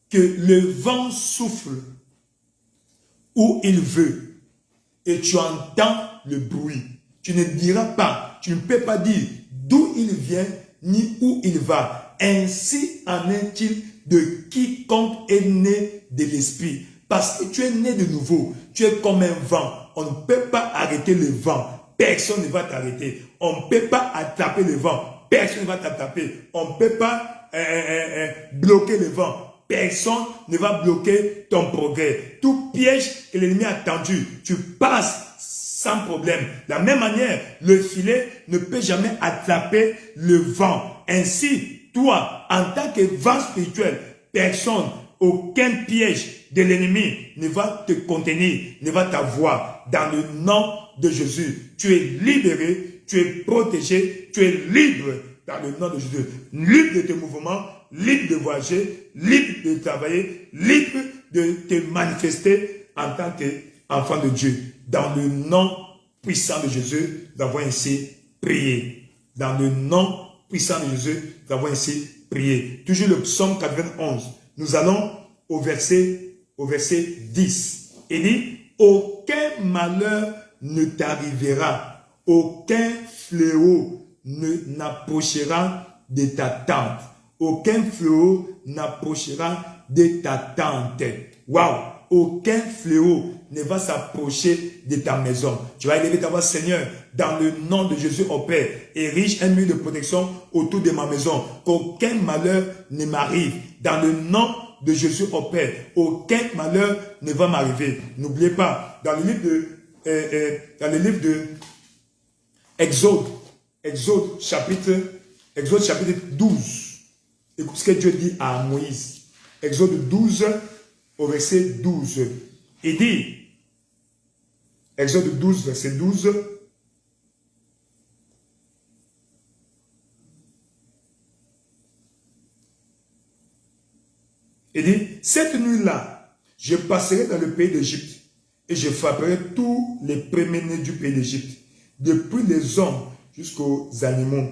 que le vent souffle où il veut et tu entends le bruit. Tu ne diras pas, tu ne peux pas dire d'où il vient ni où il va. Ainsi en est-il de quiconque est né de l'esprit. Parce que tu es né de nouveau, tu es comme un vent. On ne peut pas arrêter le vent. Personne ne va t'arrêter. On ne peut pas attraper le vent. Personne ne va t'attraper. On ne peut pas bloquer le vent. Personne ne va bloquer ton progrès. Tout piège que l'ennemi a tendu, tu passes sans problème. De la même manière, le filet ne peut jamais attraper le vent. Ainsi, toi, en tant que vent spirituel, personne, aucun piège de l'ennemi ne va te contenir, ne va t'avoir. Dans le nom de Jésus, tu es libéré, tu es protégé, tu es libre dans le nom de Jésus. Libre de tes mouvements, libre de voyager, libre de travailler, libre de te manifester en tant qu'enfant de Dieu. Dans le nom puissant de Jésus, nous avons ainsi prié. Dans le nom puissant de Jésus, nous avons ainsi prié. Toujours le psaume 91. Nous allons au verset 10. Il dit, aucun malheur ne t'arrivera, aucun fléau n'approchera de ta tente. Aucun fléau n'approchera de ta tente. Waouh! Aucun fléau ne va s'approcher de ta maison. Tu vas élever ta voix, Seigneur, dans le nom de Jésus au Père. Érige un mur de protection autour de ma maison. Qu'aucun malheur ne m'arrive. Dans le nom de Jésus au Père, aucun malheur ne va m'arriver. N'oubliez pas, dans le livre de Exode chapitre 12. Écoute ce que Dieu dit à Moïse. Exode 12, au verset 12. Il dit, Exode 12, verset 12, il dit, cette nuit-là, je passerai dans le pays d'Égypte et je frapperai tous les premiers-nés du pays d'Égypte, depuis les hommes jusqu'aux animaux.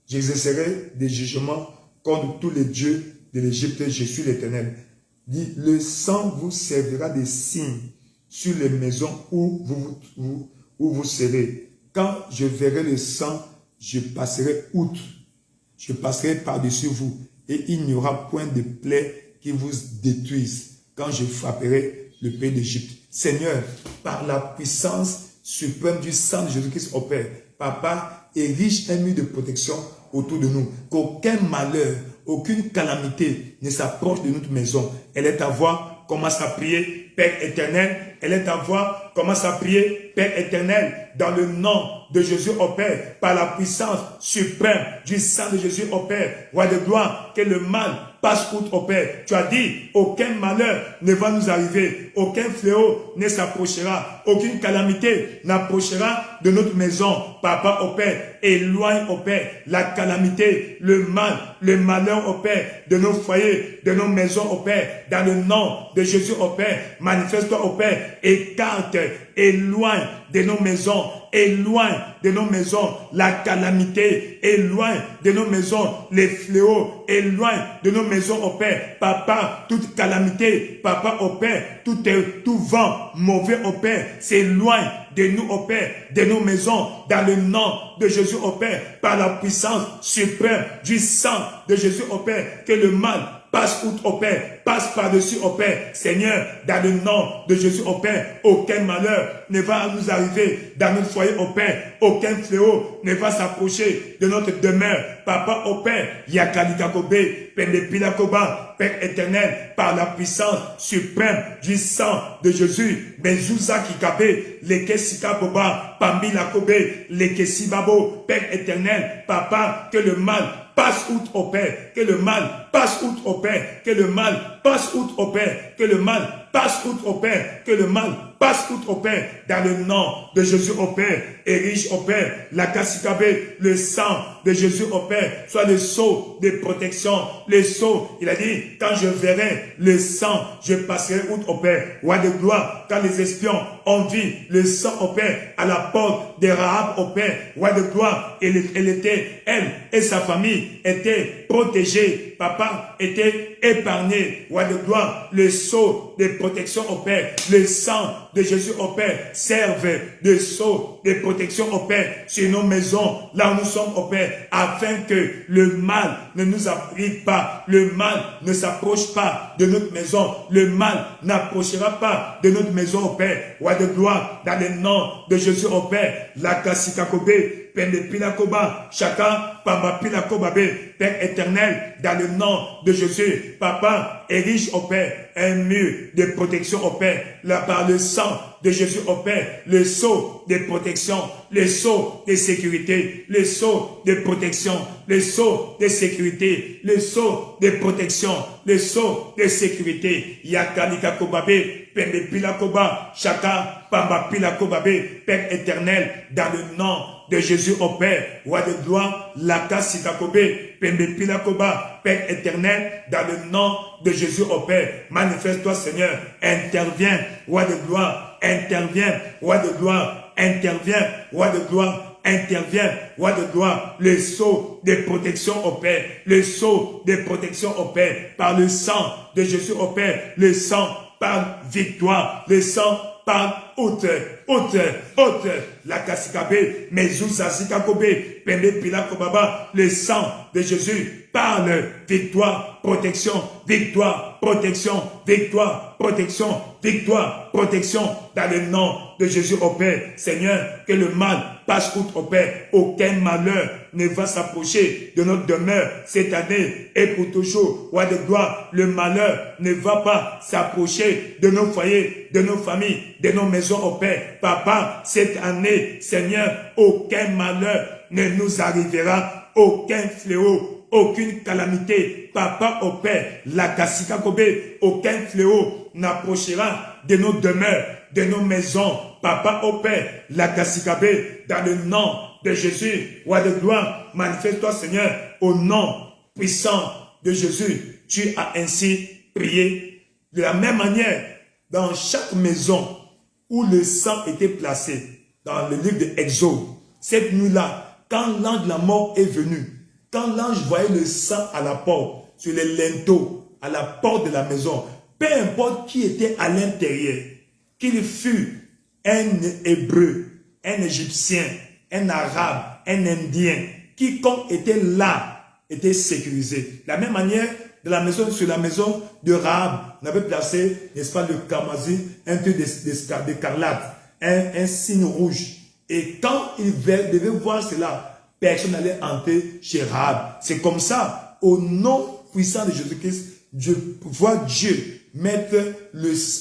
J'exercerai des jugements contre tous les dieux de l'Égypte, je suis l'Éternel. Dit, le sang vous servira de signe sur les maisons où vous serez. Quand je verrai le sang, je passerai outre. Je passerai par-dessus vous et il n'y aura point de plaie qui vous détruise quand je frapperai le pays d'Égypte. Seigneur, par la puissance suprême du sang de Jésus-Christ au Père, Papa, érige un mur de protection autour de nous. Qu'aucun malheur, aucune calamité ne s'approche de notre maison. Elle est à voir, commence à prier, Père éternel. Elle est à voir, commence à prier, Père éternel, dans le nom de Jésus au Père, par la puissance suprême du sang de Jésus au Père. Roi de gloire, que le mal passe outre au Père. Tu as dit, aucun malheur ne va nous arriver, aucun fléau ne s'approchera, aucune calamité n'approchera de notre maison. Papa au Père, éloigne au Père la calamité, le mal, le malheur au Père, de nos foyers, de nos maisons au Père, dans le nom de Jésus au Père. Manifeste-toi au Père, écarte, éloigne de nos maisons, éloigne de nos maisons la calamité, éloigne de nos maisons les fléaux, éloigne de nos maisons au Père. Papa, toute calamité, Papa au Père, tout vent mauvais au Père, s'éloigne de nous au Père, de nos maisons, dans le nom de Jésus au Père, par la puissance suprême du sang de Jésus au Père, que le mal passe outre au Père, passe par-dessus au Père. Seigneur, dans le nom de Jésus au Père, aucun malheur ne va nous arriver dans notre foyer au Père, aucun fléau ne va s'approcher de notre demeure. Papa au Père, Yakalikakobe, Pendepilakoba, Père éternel, par la puissance suprême du sang de Jésus, Benzuza Kikabe, Lekesika Boba, Pambila Kobe, Lekesibabo, Père éternel, Papa, que le mal passe outre au Père, que le mal passe outre au Père, que le mal passe outre au Père, que le mal passe outre au Père, que le mal passe outre au Père, dans le nom de Jésus au Père, érige au Père, la Kassikabe, le sang de Jésus au Père, soit le sceau de protection, le sceau, il a dit, quand je verrai le sang, je passerai outre au Père, roi de gloire, quand les espions ont vu le sang au Père, à la porte de Rahab au Père, roi de gloire, elle et sa famille étaient protégés, papa était épargné, roi de gloire, le sceau de protection au Père, le sang de Jésus au Père, serve de sceau de protection au Père, sur nos maisons, là où nous sommes au Père, afin que le mal ne nous arrive pas, le mal ne s'approche pas de notre maison, le mal n'approchera pas de notre maison au Père, roi de gloire, dans le nom de Jésus au Père, la Kassikakobe, Pende Pilakoba, chacun, Pamba Pilakobabe, Père éternel, dans le nom de Jésus, Papa, érige au Père un mur de protection au Père, là par le sang de Jésus au Père, le sceau de protection, le sceau de sécurité, le sceau de protection, le sceau de sécurité, le sceau de protection, le sceau de sécurité, Yakalika Kobabe, Pende Pilakoba, chacun, Pamba Pilakobabe, Père éternel, dans le nom de Jésus au Père, roi de gloire, Laka Sikakobe, Pembe Pilakoba, Père éternel, dans le nom de Jésus au Père, manifeste-toi Seigneur, interviens, roi de gloire, interviens, roi de gloire, interviens, roi de gloire, interviens, roi de gloire, le sceau de protection au Père, le sceau de protection au Père, par le sang de Jésus au Père, le sang par victoire, le sang par haute, la Kassikabe, Mezuzazikakobe, Pembe Pilakobaba, le sang de Jésus parle, victoire, protection, victoire, protection, victoire, protection, victoire, protection, dans le nom de Jésus au Père. Seigneur, que le mal passe outre au Père, aucun malheur ne va s'approcher de notre demeure cette année et pour toujours. Roi de gloire, le malheur ne va pas s'approcher de nos foyers, de nos familles, de nos maisons au Père. Papa, cette année, Seigneur, aucun malheur ne nous arrivera, aucun fléau, aucune calamité. Papa au Père, la Kassikakobe, aucun fléau n'approchera de nos demeures, de nos maisons. Papa au Père, la Kassikabe, dans le nom de Jésus, roi de gloire, manifeste-toi Seigneur, au nom puissant de Jésus. Tu as ainsi prié. De la même manière, dans chaque maison où le sang était placé, dans le livre de Exode, cette nuit-là, quand l'ange de la mort est venu, quand l'ange voyait le sang à la porte, sur les linteaux, à la porte de la maison, peu importe qui était à l'intérieur, qu'il fût un Hébreu, un Égyptien, un Arabe, un Indien, quiconque était là, était sécurisé. De la même manière, de la maison, sur la maison de Rahab, on avait placé, n'est-ce pas, le Kamazi, un peu d'écarlate, un signe rouge. Et quand il devait voir cela, personne n'allait entrer chez Rahab. C'est comme ça, au nom puissant de Jésus-Christ, je vois Dieu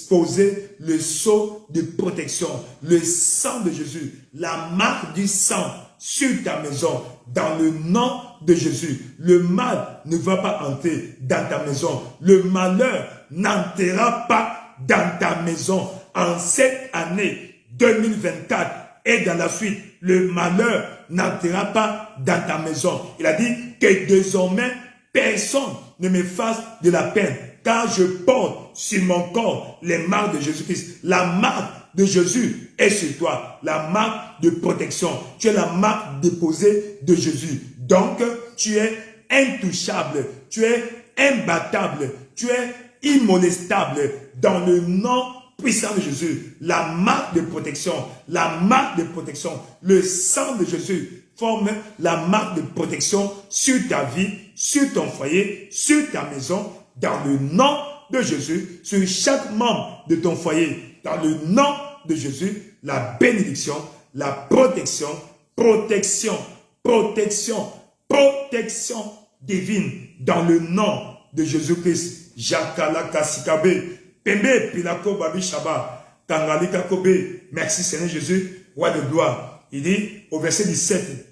poser le sceau de protection, le sang de Jésus, la marque du sang sur ta maison, dans le nom de Jésus. Le mal ne va pas entrer dans ta maison. Le malheur n'entrera pas dans ta maison. En cette année 2024 et dans la suite, le malheur n'entrera pas dans ta maison. Il a dit que désormais, personne ne me fasse de la peine, car je porte sur mon corps les marques de Jésus-Christ. La marque de Jésus est sur toi, la marque de protection. Tu es la marque déposée de Jésus. Donc, tu es intouchable, tu es imbattable, tu es immolestable dans le nom puissant de Jésus. La marque de protection, la marque de protection, le sang de Jésus forme la marque de protection sur ta vie, sur ton foyer, sur ta maison, dans le nom de Jésus, sur chaque membre de ton foyer, dans le nom de Jésus, la bénédiction, la protection, protection, protection, protection divine, dans le nom de Jésus-Christ. Jakala Kassikabe, Pembe Pilako Babi Shaba, Kangalika Kobe. Merci Seigneur Jésus, roi de gloire. Il dit au verset 17,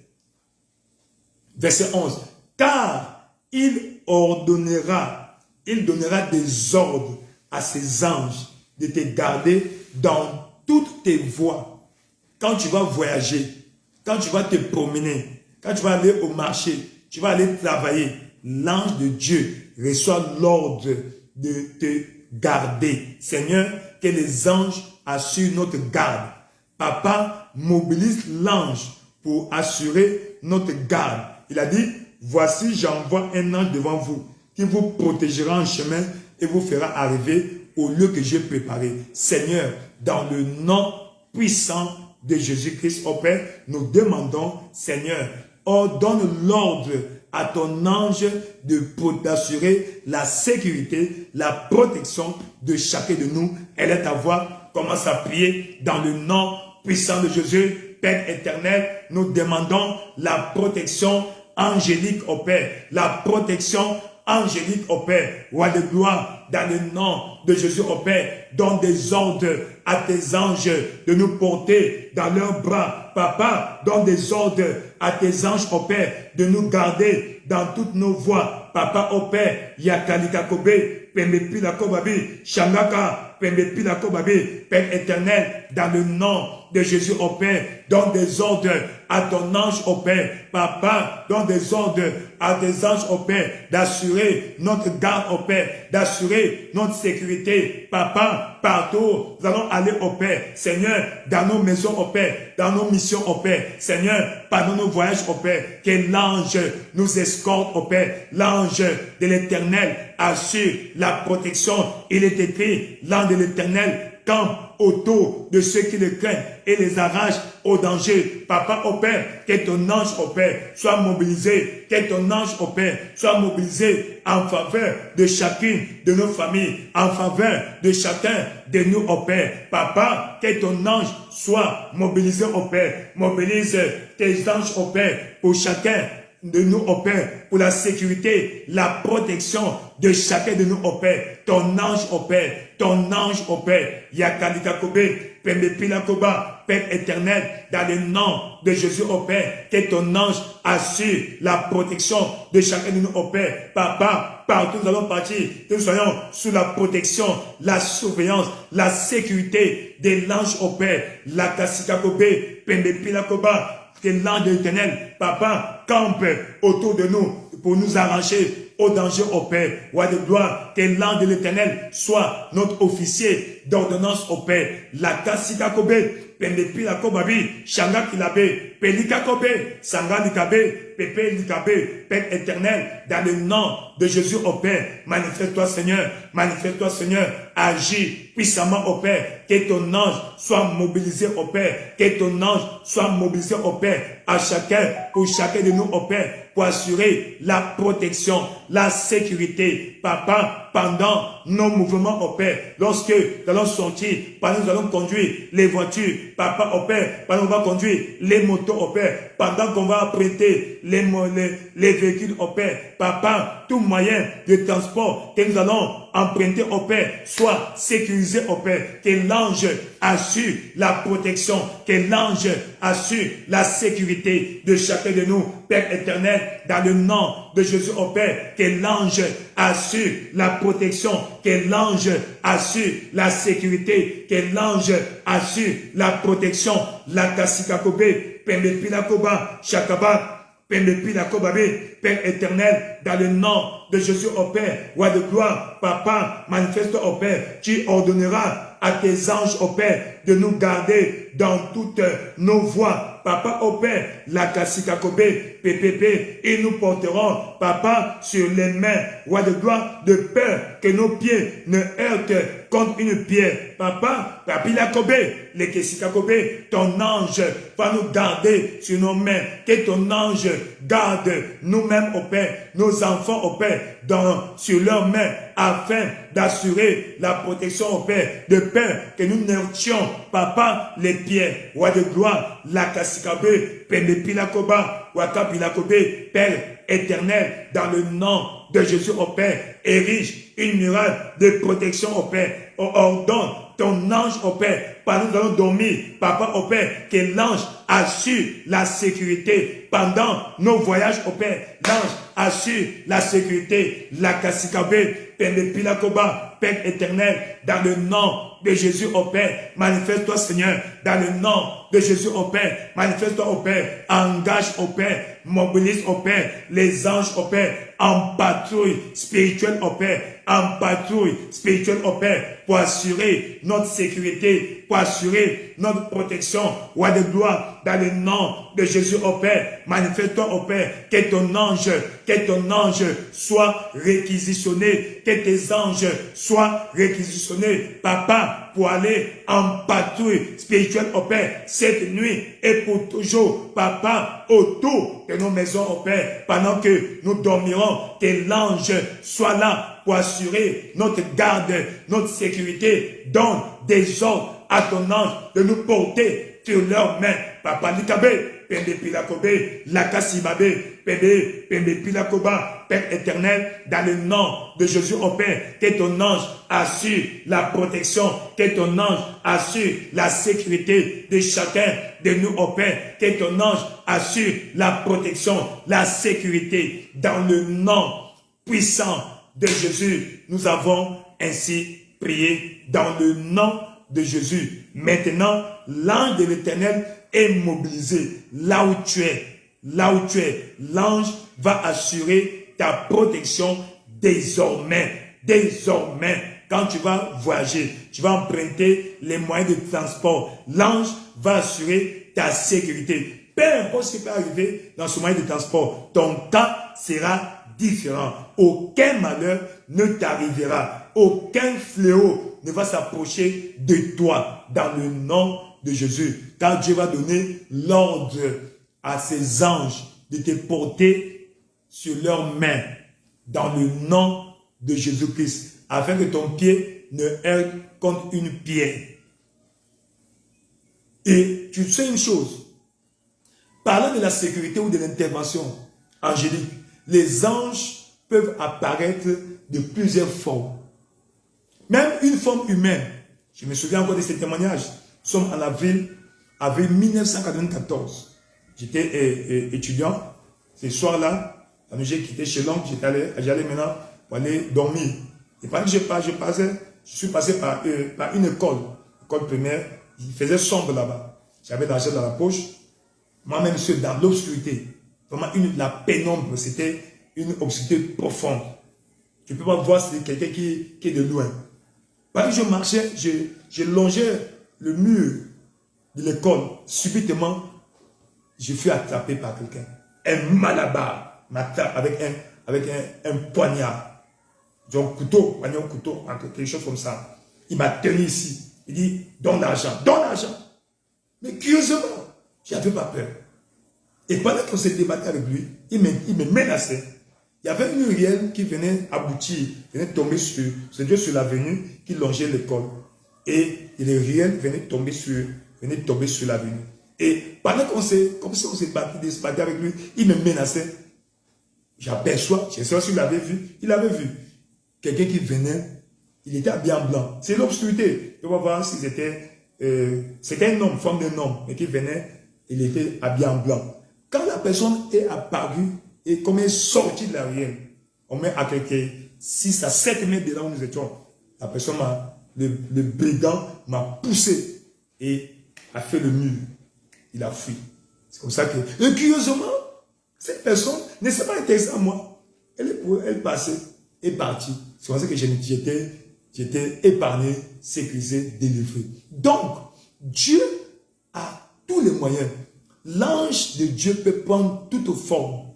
verset 11, car il donnera des ordres à ses anges de te garder dans toutes tes voies. Quand tu vas voyager, quand tu vas te promener, quand tu vas aller au marché, tu vas aller travailler, l'ange de Dieu reçoit l'ordre de te garder. Seigneur, que les anges assurent notre garde. Papa, mobilise l'ange pour assurer notre garde. Il a dit, voici j'envoie un ange devant vous qui vous protégera en chemin et vous fera arriver au lieu que j'ai préparé. Seigneur, dans le nom puissant de Jésus-Christ, au Père, nous demandons, Seigneur, ordonne l'ordre à ton ange d'assurer la sécurité, la protection de chacun de nous. Elle est à voir. Commence à prier dans le nom puissant de Jésus. Père éternel, nous demandons la protection angélique au Père, la protection angélique au Père, roi de gloire, dans le nom de Jésus au Père, donne des ordres à tes anges de nous porter dans leurs bras. Papa, donne des ordres à tes anges au Père de nous garder dans toutes nos voies. Papa au Père, Yakalika Kobe, Pembepi la Kobabi, Shangaka, Pembepi la Kobabi, Père éternel, dans le nom de Jésus au Père, donne des ordres à ton ange au Père. Papa, donne des ordres à tes anges au Père, d'assurer notre garde au Père, d'assurer notre sécurité. Papa, partout, nous allons aller au Père. Seigneur, dans nos maisons au Père, dans nos missions au Père. Seigneur, pendant nos voyages au Père, que l'ange nous escorte au Père. L'ange de l'Éternel assure la protection. Il est écrit, l'ange de l'Éternel campe autour de ceux qui le craignent et les arrache au danger. Papa au Père, que ton ange au Père soit mobilisé, que ton ange au Père soit mobilisé en faveur de chacune de nos familles, en faveur de chacun de nous au Père. Papa, que ton ange soit mobilisé au Père. Mobilise tes anges au Père pour chacun de nous au Père, pour la sécurité, la protection de chacun de nous au Père. Ton ange au Père, ton ange au Père. Yakalika Kobe, Pembepila Koba, Père éternel, dans le nom de Jésus au Père, que ton ange assure la protection de chacun de nous au Père. Papa, partout nous allons partir, que nous soyons sous la protection, la surveillance, la sécurité de l'ange au Père. La Kasika Kobe, Pembepila Koba, que l'ange de l'Éternel, Papa, campe autour de nous pour nous arracher au danger au Père. Roi de gloire, que l'ange de l'Éternel soit notre officier d'ordonnance au Père. La Kasika Kobe, Pendepi la Kobabi, Shanga Kilabe, Pelika Kobe, Sanga Likabe, Pepe Likabe, Père éternel, dans le nom de Jésus au Père, manifeste-toi Seigneur, manifeste-toi Seigneur, agis puissamment au Père, que ton ange soit mobilisé au Père, que ton ange soit mobilisé au Père, à chacun, pour chacun de nous au Père, pour assurer la protection, la sécurité, Papa, pendant nos mouvements au Père, lorsque nous allons sortir, pendant que nous allons conduire les voitures, Papa au Père, pendant qu'on va conduire les motos au Père, pendant qu'on va prêter les véhicules au Père, Papa, tout moyen de transport que nous allons emprunter au Père, soit sécurisé au Père, que l'ange assure la protection, que l'ange assure la sécurité de chacun de nous, Père éternel, dans le nom de Jésus au Père, que l'ange assure la protection, que l'ange assure la sécurité, que l'ange assure la protection, la Kasikakobe, Pembepila Shakaba, Pembepila Kobabe, Père éternel, dans le nom de Jésus au Père, roi de gloire, Papa, manifeste au Père, tu ordonneras à tes anges au Père de nous garder dans toutes nos voies. Papa au Père, la Kasikakobe, PPP, et nous porterons, Papa, sur les mains, roi de gloire, de peur que nos pieds ne heurtent contre une pierre. Papa, Papila Kobe, les Kasikakobe, ton ange va nous garder sur nos mains, que ton ange garde nous-mêmes au Père, nos enfants au Père, sur leurs mains, afin d'assurer la protection au Père, de peur que nous n'heurtions, Papa, les pierres, roi de gloire, la Kasikabe, Pendepilakoba, Wakapilakobe, Père éternel, dans le nom de Jésus au Père, érige une muraille de protection au Père, ordonne ton ange, oh Père, pendant que nous allons dormir, Papa, oh Père, que l'ange assure la sécurité pendant nos voyages, oh Père. L'ange assure la sécurité, la Kassikabe, Père de Pilakoba, Père éternel, dans le nom de Jésus, oh Père, manifeste-toi, Seigneur, dans le nom de Jésus, oh Père, manifeste-toi, oh Père, engage, oh Père, mobilise, oh Père, les anges, oh Père, en patrouille spirituelle, oh Père, en patrouille spirituelle, oh Père, pour assurer notre sécurité, pour assurer notre protection, roi de gloire, dans le nom de Jésus, oh Père, manifeste-toi, oh Père, que ton ange soit réquisitionné, que tes anges soient réquisitionnés, Papa, pour aller en patrouille spirituelle, oh Père, cette nuit et pour toujours, Papa, autour de nos maisons, oh Père, pendant que nous dormirons, que l'ange soit là pour assurer notre garde, notre sécurité. Donne des ordres à ton ange de nous porter sur leurs mains, Papa Likabé, Pende Pilakobe, Lakasibabe, Pende Pilakoba, Père éternel, dans le nom de Jésus, oh Père, que ton ange assure la protection, que ton ange assure la sécurité de chacun de nous, oh Père, que ton ange assure la protection, la sécurité, dans le nom puissant de Jésus. Nous avons ainsi prié dans le nom de Jésus. Maintenant, l'ange de l'Éternel est mobilisé là où tu es. Là où tu es, l'ange va assurer ta protection désormais. Désormais, quand tu vas voyager, tu vas emprunter les moyens de transport. L'ange va assurer ta sécurité. Peu importe ce qui peut arriver dans ce moyen de transport, ton cas sera différent. Aucun malheur ne t'arrivera. Aucun fléau ne va s'approcher de toi dans le nom de Jésus. Car Dieu va donner l'ordre à ses anges de te porter sur leurs mains dans le nom de Jésus-Christ, afin que ton pied ne heurte contre une pierre. Et tu sais une chose, parlant de la sécurité ou de l'intervention angélique, les anges peuvent apparaître de plusieurs formes. Même une forme humaine. Je me souviens encore de ce témoignage. Nous sommes en avril 1994. J'étais étudiant. Ce soir-là, j'ai quitté chez l'oncle. J'allais maintenant pour aller dormir. Et pendant que je suis passé par une école primaire. Il faisait sombre là-bas. J'avais de l'argent dans la poche. Moi-même, je suis dans l'obscurité. Vraiment, la pénombre, c'était une obscurité profonde. Tu ne peux pas voir si c'est quelqu'un qui est de loin. Pendant que je marchais, je longeais le mur de l'école. Subitement, je fus attrapé par quelqu'un. Un malabar m'attrape avec un poignard. Genre couteau, quelque chose comme ça. Il m'a tenu ici. Il dit, donne l'argent, donne l'argent. Mais curieusement, je n'avais pas peur. Et pendant qu'on s'est débattu avec lui, il me menaçait. Il y avait une ruelle qui venait aboutir, venait tomber sur l'avenue qui longeait l'école. Et les ruelles venaient tomber sur l'avenue. Et pendant qu'on s'est battu avec lui, il me menaçait. J'aperçois, je ne sais pas s'il l'avait vu, il avait vu. Quelqu'un qui venait, il était habillé en blanc. C'est l'obscurité. On va voir si c'était un homme, forme d'un homme, mais qui venait, il était habillé en blanc. Quand la personne est apparue, et comme elle est sortie de la ruelle, on met à quelques 6 à 7 mètres de là où nous étions. La personne le brigand m'a poussé et a fait le mur. Il a fui. C'est comme ça que, et curieusement, cette personne ne s'est pas intéressée à moi. Elle passait, est partie. C'est comme ça que j'étais épargné, sécurisé, délivré. Donc, Dieu a tous les moyens. L'ange de Dieu peut prendre toute forme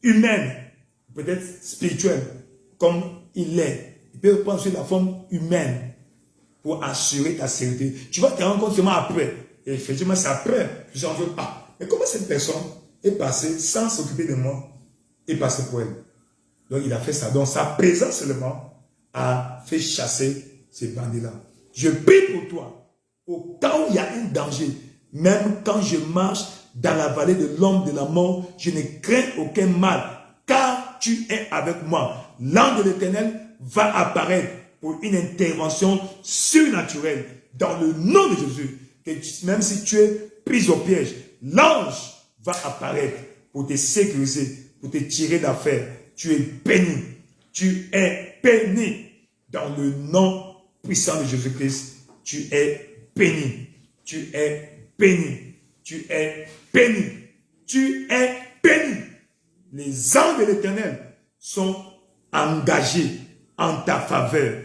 humaine, peut-être spirituelle, comme il est. Il peut prendre sur la forme humaine pour assurer ta sécurité. Tu vas te rendre compte seulement après. Et effectivement, c'est après. Je suis en train mais comment cette personne est passée sans s'occuper de moi, est passée pour elle? Donc, il a fait ça. Donc, sa présence seulement a fait chasser ces bandits-là. Je prie pour toi. Au cas où il y a un danger, même quand je marche dans la vallée de l'ombre de la mort, je ne crains aucun mal, car tu es avec moi. L'ange de l'Éternel va apparaître pour une intervention surnaturelle dans le nom de Jésus. Que même si tu es pris au piège, l'ange va apparaître pour te sécuriser, pour te tirer d'affaire. Tu es béni. Tu es béni. Dans le nom puissant de Jésus-Christ, tu es béni. Tu es béni. Tu es béni. Tu es béni. Les anges de l'Éternel sont engagés en ta faveur.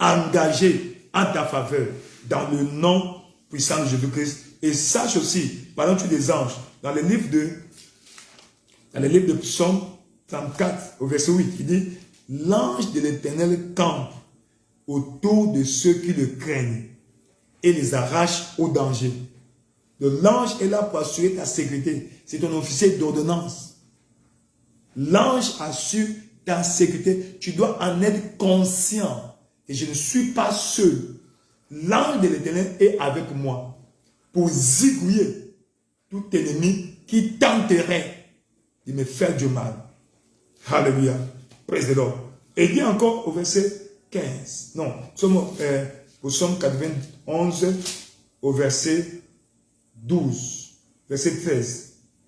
Engagés en ta faveur. Dans le nom puissant de Jésus-Christ. Et sache aussi, parlant des anges, dans le livre de Psaume 34, au verset 8, il dit, l'ange de l'Éternel campe autour de ceux qui le craignent et les arrache au danger. L'ange est là pour assurer ta sécurité. C'est ton officier d'ordonnance. L'ange assure ta sécurité. Tu dois en être conscient. Et je ne suis pas seul. L'ange de l'Éternel est avec moi pour zigouiller tout ennemi qui tenterait de me faire du mal. Alléluia. Praise the Lord. Et il dit encore au verset 15. Non, au Psaume 91, au verset 12. Verset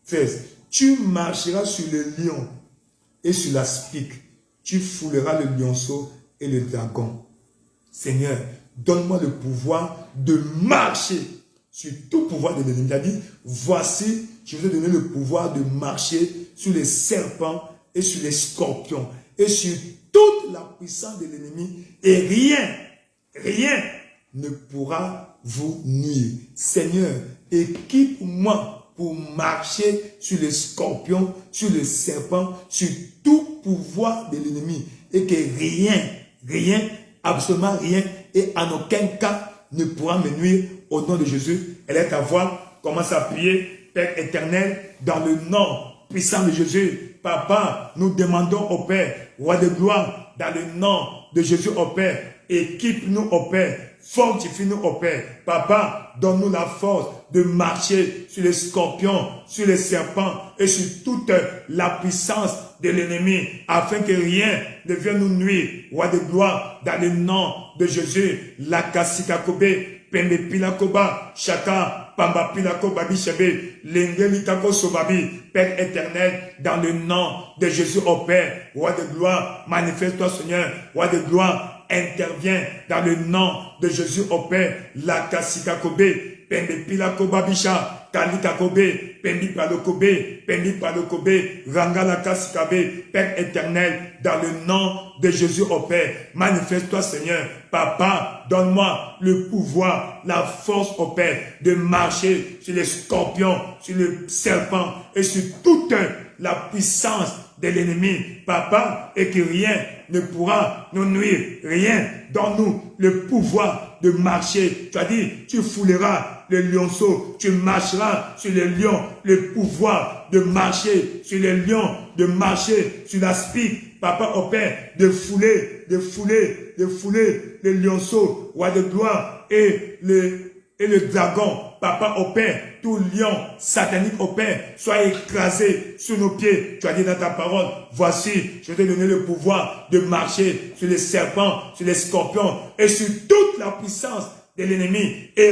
13. Tu marcheras sur le lion et sur l'aspic. Tu fouleras le lionceau et le dragon. Seigneur, donne-moi le pouvoir de marcher sur tout pouvoir de l'ennemi. Il a dit, voici, je vais te donner le pouvoir de marcher sur les serpents et sur les scorpions et sur toute la puissance de l'ennemi. Et rien ne pourra vous nuire. Seigneur, équipe-moi pour marcher sur les scorpions, sur les serpents, sur tout pouvoir de l'ennemi. Et que rien, absolument rien, et en aucun cas ne pourra me nuire au nom de Jésus. Elle est à voir, commence à prier, Père éternel, dans le nom puissant de Jésus. Papa, nous demandons au Père, roi de gloire, dans le nom de Jésus au Père, équipe-nous au Père, fortifie-nous au Père. Papa, donne-nous la force de marcher sur les scorpions, sur les serpents et sur toute la puissance de l'ennemi, afin que rien ne vienne nous nuire. Roi de gloire, dans le nom de Jésus, la kasikakobe, pembe pilakoba, chaka, pamba pilakoba bichebe, lengelitako sobabi, Père éternel, dans le nom de Jésus au Père, roi de gloire, manifeste-toi Seigneur, roi de gloire, intervient dans le nom de Jésus au Père, la kasikakobe, pembe pilakoba bicha, kalikakobe, pembi palokobe, rangala kasikabe, Père éternel, dans le nom de Jésus au Père, manifeste-toi Seigneur, Papa, donne-moi le pouvoir, la force au Père, de marcher sur les scorpions, sur les serpents et sur toute la puissance de l'ennemi, Papa, et que rien ne pourra nous nuire, rien. Donne-nous le pouvoir de marcher. Tu as dit, tu fouleras le lionceau, tu marcheras sur les lions, le pouvoir de marcher sur les lions, de marcher sur l'aspic, Papa au Père, de fouler le lionceau, roi de gloire, et le dragon, Papa au Père, tout lion satanique au Père, soit écrasé sous nos pieds. Tu as dit dans ta parole, voici, je vais te donner le pouvoir de marcher sur les serpents, sur les scorpions et sur toute la puissance de l'ennemi. Et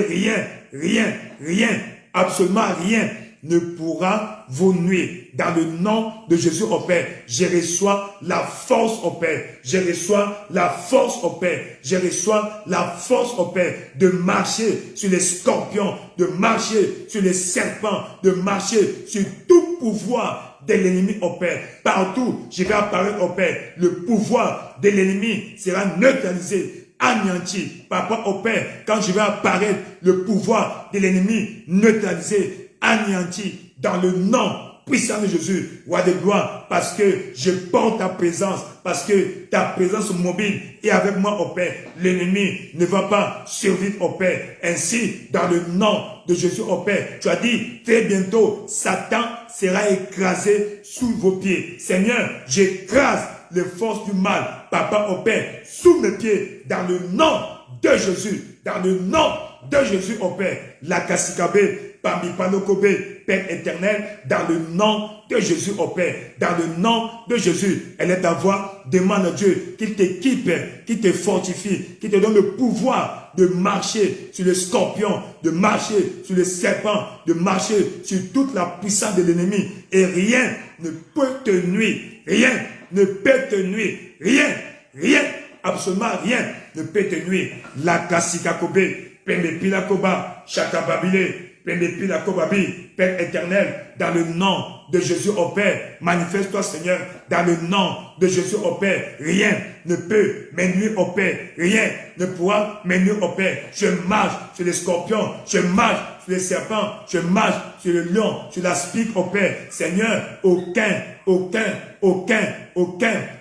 rien, absolument rien ne pourra vous nuire. Dans le nom de Jésus au Père, je reçois la force au Père. Je reçois la force au Père. Je reçois la force au Père de marcher sur les scorpions, de marcher sur les serpents, de marcher sur tout pouvoir de l'ennemi au Père. Partout, je vais apparaître au Père. Le pouvoir de l'ennemi sera neutralisé, anéanti. Papa au Père, quand je vais apparaître, le pouvoir de l'ennemi neutralisé, anéanti, dans le nom puissant de Jésus, roi de gloire, parce que je porte ta présence, parce que ta présence mobile est avec moi au Père. L'ennemi ne va pas survivre au Père. Ainsi, dans le nom de Jésus au Père, tu as dit, très bientôt, Satan sera écrasé sous vos pieds. Seigneur, j'écrase les forces du mal, Papa au Père, sous mes pieds, dans le nom de Jésus, dans le nom de Jésus au Père. La kasikabe, Pamipalokobe, Père éternel, dans le nom de Jésus, au Père, dans le nom de Jésus, elle est ta voix, demande à Dieu qu'il t'équipe, qu'il te fortifie, qu'il te donne le pouvoir de marcher sur les scorpions, de marcher sur les serpents, de marcher sur toute la puissance de l'ennemi, et rien ne peut te nuire, rien ne peut te nuire, rien, absolument rien ne peut te nuire. La Kasikakobe, Pembe Pilakoba, Chakababile, Pembe Pilakobabi, Père éternel, dans le nom de Jésus au Père, manifeste-toi Seigneur, dans le nom de Jésus au Père, rien ne peut me nuire au Père, rien ne pourra me nuire au Père. Je marche sur les scorpions, je marche sur les serpents, je marche sur le lion, sur la spique au Père. Seigneur, aucun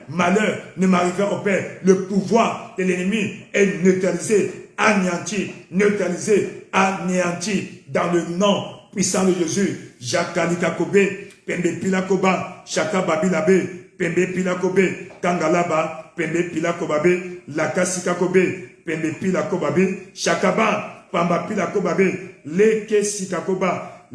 malheur ne m'arrivera au Père. Le pouvoir de l'ennemi est neutralisé, anéanti, dans le nom puissant de Jésus. Jakalikakobe, Pembe Pilakoba, Shaka Babilabe, Pembe Pilakobe, Kangalaba, Pembe Pilakobabe, Lakasikakobe, Pembe Pilakobabe, Shakaba, Pamba Pilakobabe, Leke Sikakoba,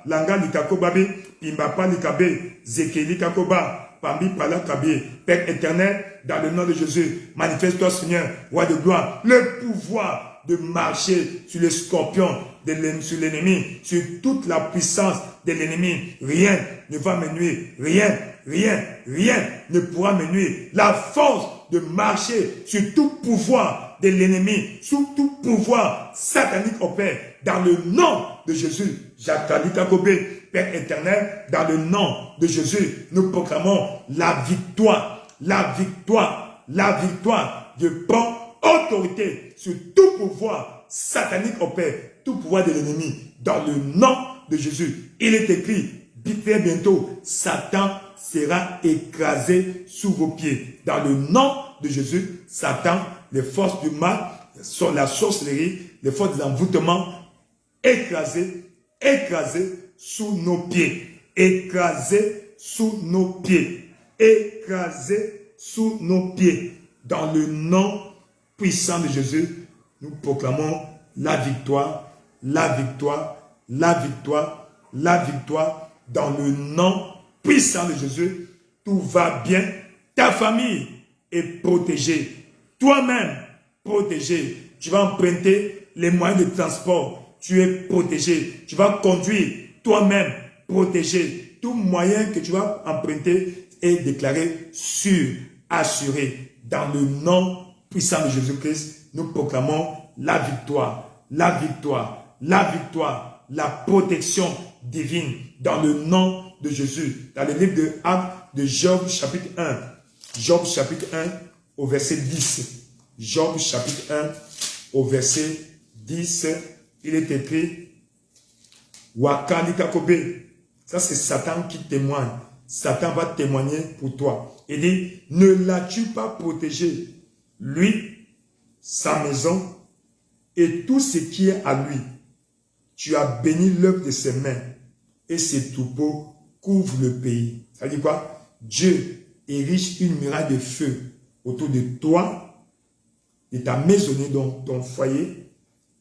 Langa Likakobabe, Pimbapa Likabe, Zekeli Kakoba, Pambi Palakabe. Père éternel, dans le nom de Jésus, manifeste-toi Seigneur, roi de gloire, le pouvoir de marcher sur les scorpions, sur l'ennemi, sur toute la puissance de l'ennemi. Rien ne va me nuire, rien ne pourra me nuire. La force de marcher sur tout pouvoir de l'ennemi, sur tout pouvoir satanique au Père, dans le nom de Jésus. Jakalikakobe, Père éternel, dans le nom de Jésus, nous proclamons la victoire. Je prends autorité sur tout pouvoir satanique au Père, tout pouvoir de l'ennemi, dans le nom de Jésus. Il est écrit, très bientôt, Satan sera écrasé sous vos pieds. Dans le nom de Jésus, Satan, les forces du mal, la sorcellerie, les forces des envoûtements, écrasées sous nos pieds. Écrasées sous nos pieds. Dans le nom puissant de Jésus, nous proclamons la victoire, dans le nom puissant de Jésus. Tout va bien, ta famille est protégée, toi-même protégé. Tu vas emprunter les moyens de transport, tu es protégé. Tu vas conduire toi-même protégé. Tout moyen que tu vas emprunter est déclaré sûr, assuré. Dans le nom puissant de Jésus-Christ, nous proclamons la victoire, la protection divine dans le nom de Jésus. Dans le livre de Actes de Job chapitre 1, Job chapitre 1 au verset 10. Job chapitre 1 au verset 10, il est écrit Wakali Kakobe. Ça c'est Satan qui témoigne. Satan va témoigner pour toi. Il dit, ne l'as-tu pas protégé, lui, sa maison et tout ce qui est à lui. Tu as béni l'œuvre de ses mains et ses troupeaux couvrent le pays. Ça dit quoi? Dieu érige une muraille de feu autour de toi, de ta maisonnée, dans ton foyer,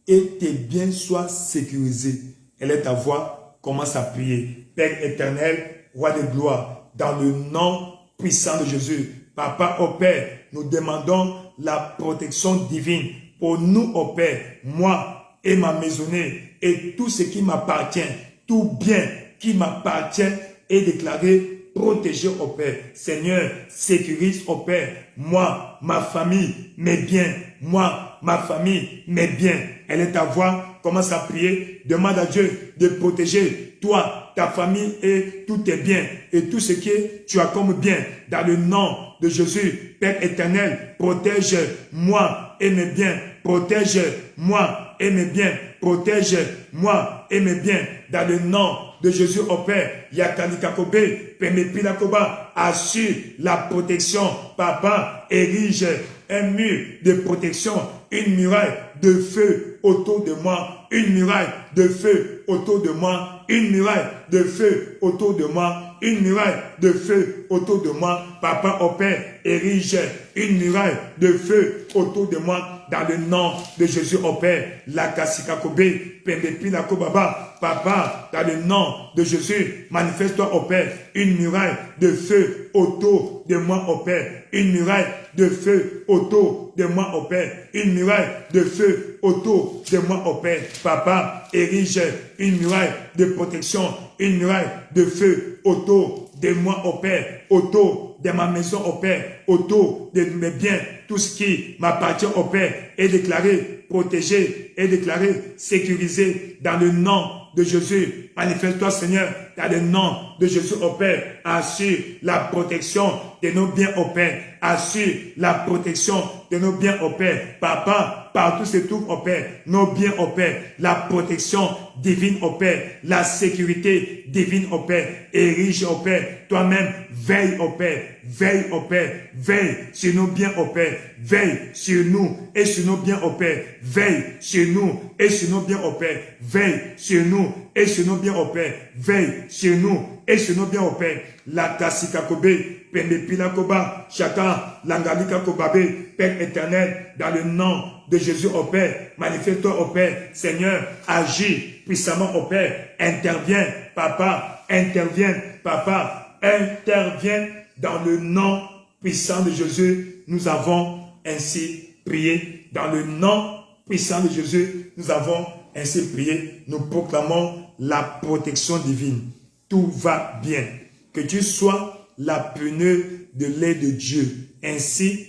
et tes biens soient sécurisés. Elle est ta voix, commence à prier. Père éternel, roi de gloire, dans le nom puissant de Jésus, Papa au Père, nous demandons la protection divine pour nous au Père, moi et ma maisonnée, et tout ce qui m'appartient, tout bien qui m'appartient est déclaré protégé au Père. Seigneur, sécurise au Père, moi, ma famille, mes biens, moi, ma famille, mes biens. Elle est ta voix, commence à prier, demande à Dieu de protéger toi, ta famille et tous tes biens et tout ce que tu as comme bien dans le nom de Jésus. Père éternel, protège-moi et mes biens, protège-moi et mes biens, protège-moi et mes biens dans le nom de Jésus au Père. Yakalikakobe, Pemepilakoba, assure la protection. Papa, érige un mur de protection, une muraille de feu autour de moi, une muraille de feu autour de moi, une muraille de feu autour de moi, une muraille de feu autour de moi. Papa, au Père, érige une muraille de feu autour de moi dans le nom de Jésus, au Père. La kasika kobe, pembepi la kobaba. Papa, dans le nom de Jésus, manifeste-toi, au Père, une muraille de feu autour de moi, au Père. Une muraille de feu autour de moi, au Père. Une muraille de feu autour de moi, au Père. Papa, érige une muraille de protection, une muraille de feu autour de moi, au Père, autour de ma maison, au Père, autour de mes biens, tout ce qui m'appartient, au Père, est déclaré protégé, est déclaré sécurisé dans le nom de Jésus. Manifeste-toi, Seigneur, dans le nom de Jésus, au Père. Assure la protection de nos biens, au Père. Assure la protection de nos biens, au Père. Papa, partout se trouve, au Père, nos biens, au Père. La protection divine, au Père. La sécurité divine, au Père. Érige, au Père. Toi-même, veille, au Père. Veille, au Père. Veille sur nos biens, au Père. Veille sur nous et sur nos biens, au Père. Veille sur nous et sur nos biens, au Père. Veille sur nous et sur nos biens, au Père. Veille sur nous et sur nos biens, au Père. La kasika kobe, pembepila koba, chaka, langalika kobabe, Père éternel, dans le nom de Jésus, au Père. Manifeste-toi, au Père. Seigneur, agis puissamment, au Père. Interviens, Papa. Interviens, Papa. Interviens dans le nom puissant de Jésus. Nous avons ainsi prié. Dans le nom puissant de Jésus, nous avons ainsi prié. Nous proclamons la protection divine. Tout va bien. Que tu sois la pneuse de l'aide de Dieu. Ainsi,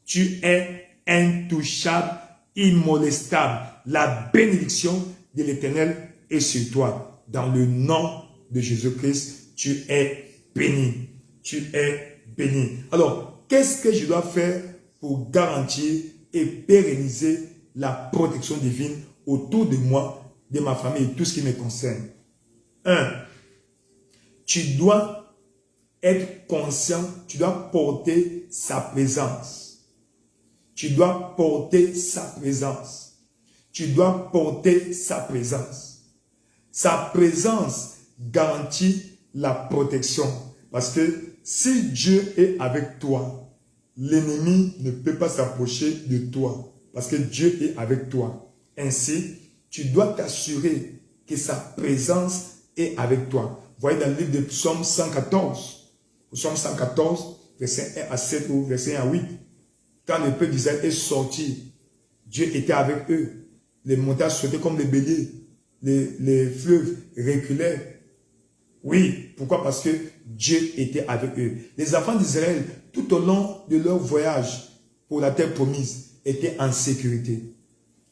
tu es intouchable, immolestable. La bénédiction de l'Éternel est sur toi. Dans le nom de Jésus-Christ, tu es béni. Tu es béni. Alors, qu'est-ce que je dois faire pour garantir et pérenniser la protection divine autour de moi, de ma famille et tout ce qui me concerne? 1. Tu dois être conscient, tu dois porter sa présence. Tu dois porter sa présence. Tu dois porter sa présence. Sa présence garantit la protection. Parce que si Dieu est avec toi, l'ennemi ne peut pas s'approcher de toi. Parce que Dieu est avec toi. Ainsi, tu dois t'assurer que sa présence est avec toi. Vous voyez dans le livre de Psaume 114. Psaume 114, verset 1 à 7 ou verset 1 à 8. Quand le peuple d'Israël est sorti, Dieu était avec eux. Les montagnes sautaient comme des béliers. Les fleuves reculaient. Oui, pourquoi? Parce que Dieu était avec eux. Les enfants d'Israël, tout au long de leur voyage pour la terre promise, étaient en sécurité.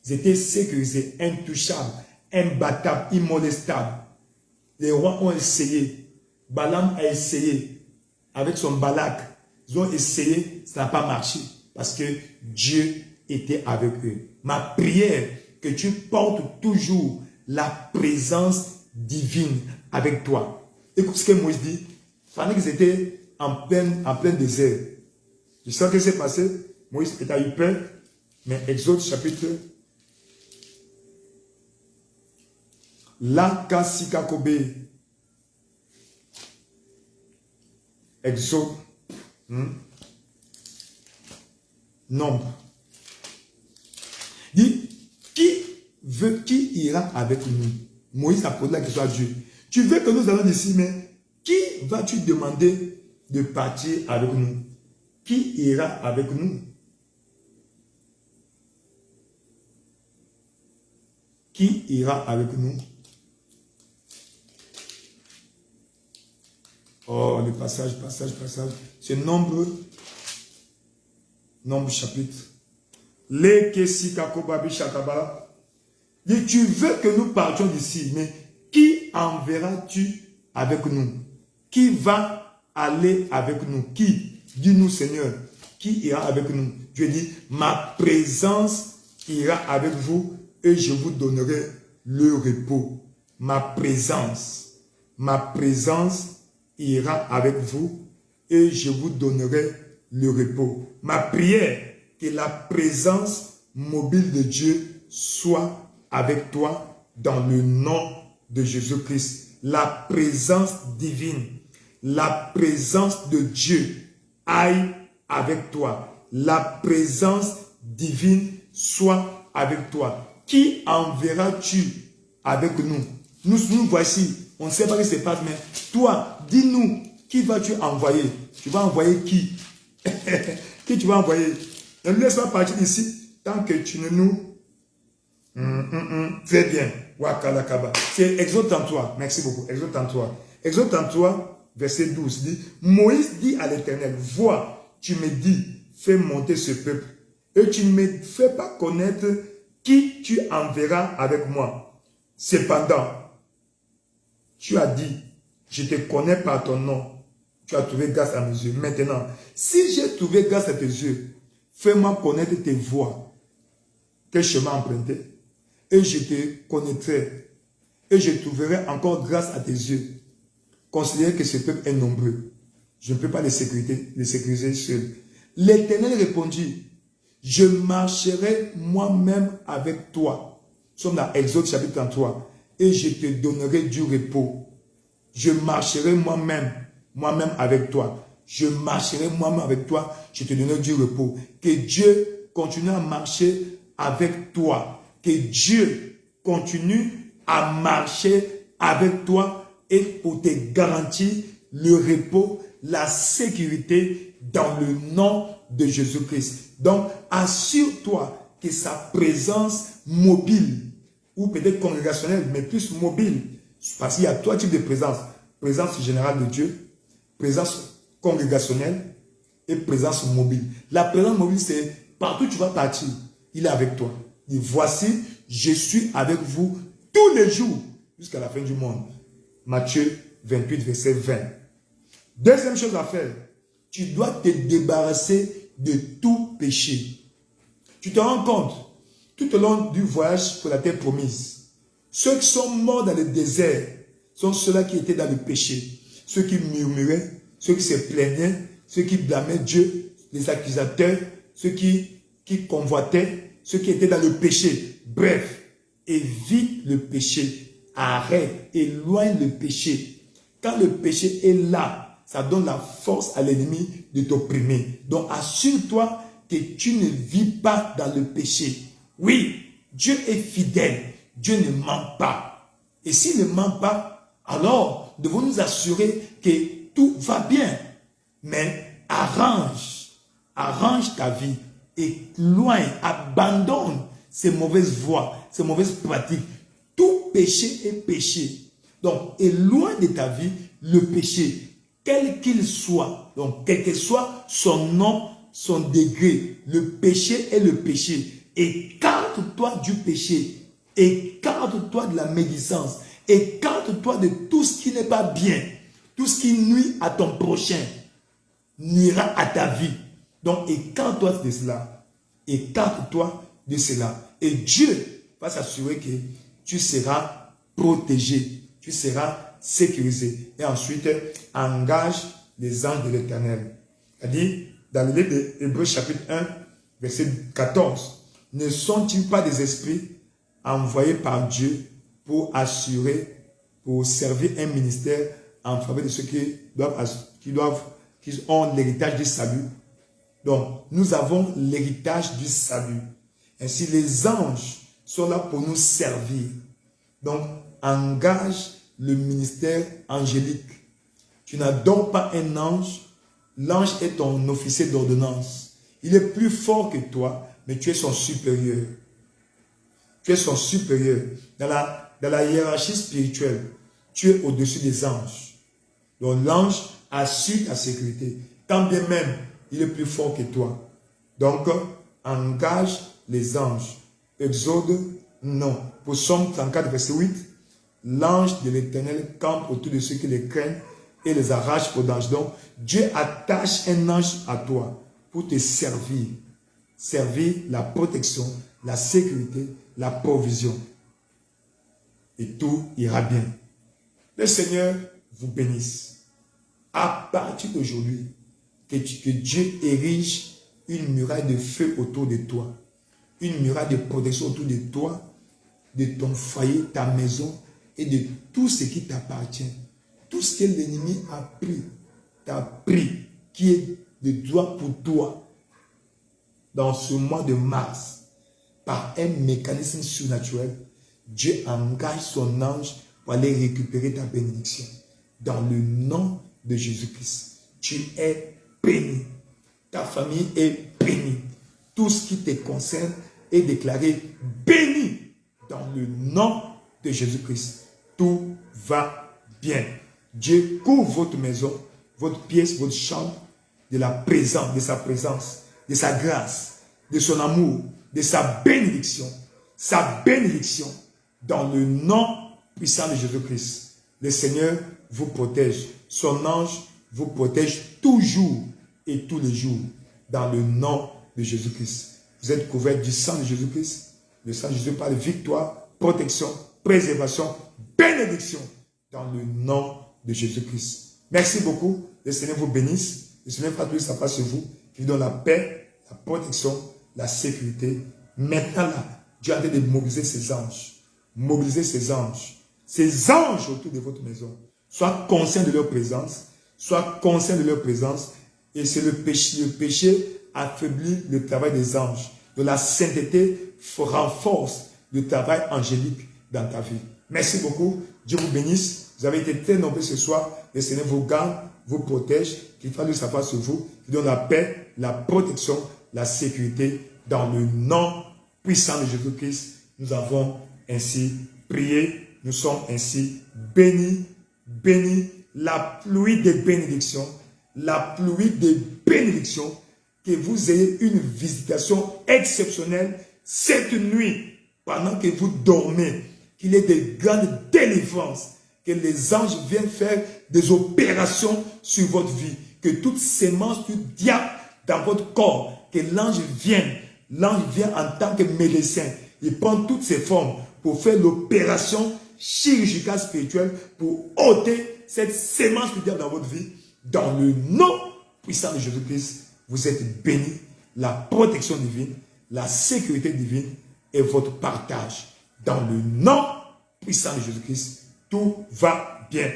Ils étaient sécurisés, intouchables, imbattables, immolestables. Les rois ont essayé. Balaam a essayé avec son Balak. Ils ont essayé, ça n'a pas marché. Parce que Dieu était avec eux. Ma prière, que tu portes toujours la présence divine avec toi. Écoute ce que Moïse dit. Pendant qu'ils étaient en plein désert. Tu sais ce qui s'est passé? Moïse a eu peur. Mais Exode chapitre La Kasika Kobe. Exode. Nombre. Dit, qui ira avec nous? Moïse a posé la question à Dieu. Tu veux que nous allons d'ici, mais qui vas-tu demander de partir avec nous? Qui ira avec nous? Qui ira avec nous? Oh, le passage. C'est Nombre chapitre. Les Kesikakobabi Shakabala. Dit, tu veux que nous partions d'ici, mais qui enverras-tu avec nous? Qui va aller avec nous? Qui? Dis-nous, Seigneur, qui ira avec nous? Dieu dit, ma présence ira avec vous et je vous donnerai le repos. Ma présence ira avec vous et je vous donnerai le repos. Ma prière, que la présence mobile de Dieu soit avec toi dans le nom de Jésus-Christ. La présence divine, la présence de Dieu aille avec toi. La présence divine soit avec toi. Qui enverras-tu avec nous? Nous voici. On ne sait pas ce qui se passe, mais toi, dis-nous, qui vas-tu envoyer? Tu vas envoyer qui? Qui tu vas envoyer? Ne nous laisse pas partir d'ici tant que tu ne nous... Très bien. Wakalakaba. C'est Exode 33. Merci beaucoup. Exode 33. Exode 33, verset 12 dit, Moïse dit à l'Éternel, vois, tu me dis, fais monter ce peuple, et tu ne me fais pas connaître qui tu enverras avec moi. Cependant, tu as dit, je te connais par ton nom. Tu as trouvé grâce à mes yeux. Maintenant, si j'ai trouvé grâce à tes yeux, fais-moi connaître tes voies. Quel chemin emprunter? Et je te connaîtrai. Et je trouverai encore grâce à tes yeux. Considère que ce peuple est nombreux. Je ne peux pas les sécuriser seul. L'Éternel répondit, je marcherai moi-même avec toi. Nous sommes dans Exode chapitre 33. Et je te donnerai du repos. Je marcherai moi-même avec toi. Je marcherai moi-même avec toi. Je te donnerai du repos. Que Dieu continue à marcher avec toi. Que Dieu continue à marcher avec toi et pour te garantir le repos, la sécurité dans le nom de Jésus-Christ. Donc, assure-toi que sa présence mobile, ou peut-être congrégationnelle, mais plus mobile, parce qu'il y a trois types de présence. Présence générale de Dieu, présence congrégationnelle et présence mobile. La présence mobile, c'est partout où tu vas partir, il est avec toi. Et voici, je suis avec vous tous les jours jusqu'à la fin du monde. Matthieu 28, verset 20. Deuxième chose à faire, tu dois te débarrasser de tout péché. Tu te rends compte, tout au long du voyage pour la terre promise, ceux qui sont morts dans le désert sont ceux-là qui étaient dans le péché. Ceux qui murmuraient, ceux qui se plaignaient, ceux qui blâmaient Dieu, les accusateurs, ceux qui convoitaient, ceux qui étaient dans le péché. Bref, évite le péché, arrête, éloigne le péché. Quand le péché est là, ça donne la force à l'ennemi de t'opprimer. Donc assure-toi que tu ne vis pas dans le péché. Oui, Dieu est fidèle, Dieu ne ment pas. Et s'il ne ment pas, alors devons nous assurer que tout va bien. Mais arrange ta vie, éloigne, abandonne ces mauvaises voies, ces mauvaises pratiques. Tout péché est péché. Donc, éloigne de ta vie le péché, quel qu'il soit. Donc, quel que soit son nom, son degré, le péché est le péché. Écarte-toi du péché. Écarte-toi de la médisance. Écarte-toi de tout ce qui n'est pas bien. Tout ce qui nuit à ton prochain nuira à ta vie. Donc, écarte-toi de cela. Écarte-toi de cela. Et Dieu va s'assurer que tu seras protégé. Tu seras sécurisé. Et ensuite, engage les anges de l'Éternel. C'est-à-dire, dans le livre d'Hébreux chapitre 1, verset 14, ne sont-ils pas des esprits envoyés par Dieu pour assurer, pour servir un ministère en faveur de ceux qui ont l'héritage du salut? Donc, nous avons l'héritage du salut. Ainsi, les anges sont là pour nous servir. Donc, engage le ministère angélique. Tu n'adores pas un ange. L'ange est ton officier d'ordonnance. Il est plus fort que toi, mais tu es son supérieur. Tu es son supérieur. Dans la hiérarchie spirituelle, tu es au-dessus des anges. Donc l'ange assure ta sécurité. Quand bien même, il est plus fort que toi. Donc, engage les anges. Exode, non. Pour Psaume 34, verset 8, l'ange de l'Éternel campe autour de ceux qui les craignent et les arrache au danger. Donc, Dieu attache un ange à toi pour te servir. Servir la protection, la sécurité, la provision. Et tout ira bien. Le Seigneur vous bénisse. À partir d'aujourd'hui, que Dieu érige une muraille de feu autour de toi. Une muraille de protection autour de toi. de ton foyer, ta maison et de tout ce qui t'appartient. Tout ce que l'ennemi a pris, t'a pris, qui est de droit pour toi dans ce mois de mars, par un mécanisme surnaturel, Dieu engage son ange pour aller récupérer ta bénédiction. Dans le nom de Jésus-Christ, tu es béni. Ta famille est bénie. Tout ce qui te concerne est déclaré béni dans le nom de Jésus-Christ. Tout va bien. Dieu couvre votre maison, votre pièce, votre chambre de la présence, de sa présence, de sa grâce, de son amour, de sa bénédiction. Sa bénédiction dans le nom puissant de Jésus-Christ. Le Seigneur vous protège. Son ange vous protège toujours et tous les jours dans le nom de Jésus-Christ. Vous êtes couverts du sang de Jésus-Christ. Le sang de Jésus parle de victoire, protection, préservation, bénédiction dans le nom de Jésus-Christ. Merci beaucoup. Le Seigneur vous bénisse. Le Seigneur fasse plus sa face sur vous. Qui vous donne la paix, la protection, la sécurité. Maintenant là, Dieu est en train de mobiliser ses anges. Mobiliser ses anges. Ces anges autour de votre maison. Sois conscient de leur présence. Sois conscient de leur présence. Et c'est le péché. Le péché affaiblit le travail des anges. De la sainteté renforce le travail angélique dans ta vie. Merci beaucoup. Dieu vous bénisse. Vous avez été très nombreux ce soir. Le Seigneur vous garde, vous protège, qu'il fasse de sa part sur vous, qu'il donne la paix, la protection, la sécurité. Dans le nom puissant de Jésus-Christ, nous avons ainsi prié. Nous sommes ainsi bénis, bénis. La pluie des bénédictions, la pluie des bénédictions, que vous ayez une visitation exceptionnelle cette nuit, pendant que vous dormez, qu'il y ait des grandes délivrances, que les anges viennent faire des opérations sur votre vie, que toute sémence du diable dans votre corps, que l'ange vient en tant que médecin, il prend toutes ses formes pour faire l'opération chirurgicale spirituelle pour ôter cette sémence du diable dans votre vie. Dans le nom puissant de Jésus-Christ, vous êtes bénis. La protection divine, la sécurité divine et votre partage. Dans le nom puissant de Jésus-Christ, tout va bien.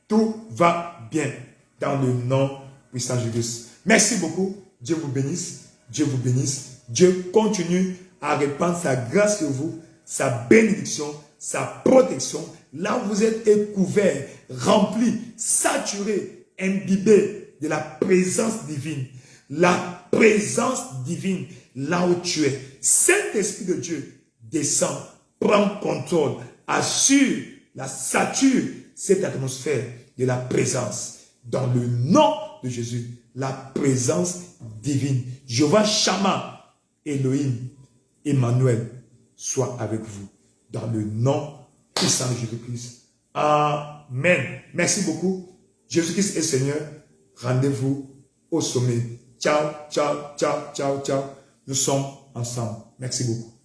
Tout va bien. Dans le nom puissant de Jésus-Christ. Merci beaucoup. Dieu vous bénisse. Dieu vous bénisse. Dieu continue à répandre sa grâce sur vous, sa bénédiction, sa protection. Là où vous êtes couvert, rempli, saturé, imbibé de la présence divine. La présence divine, là où tu es. Saint-Esprit de Dieu descend, prend contrôle, assure, sature cette atmosphère de la présence. Dans le nom de Jésus, la présence divine. Jéhovah Shammah, Elohim, Emmanuel, soit avec vous. Dans le nom puissant de Jésus-Christ. Amen. Merci beaucoup. Jésus-Christ est Seigneur. Rendez-vous au sommet. Ciao, ciao, ciao, ciao, ciao. Nous sommes ensemble. Merci beaucoup.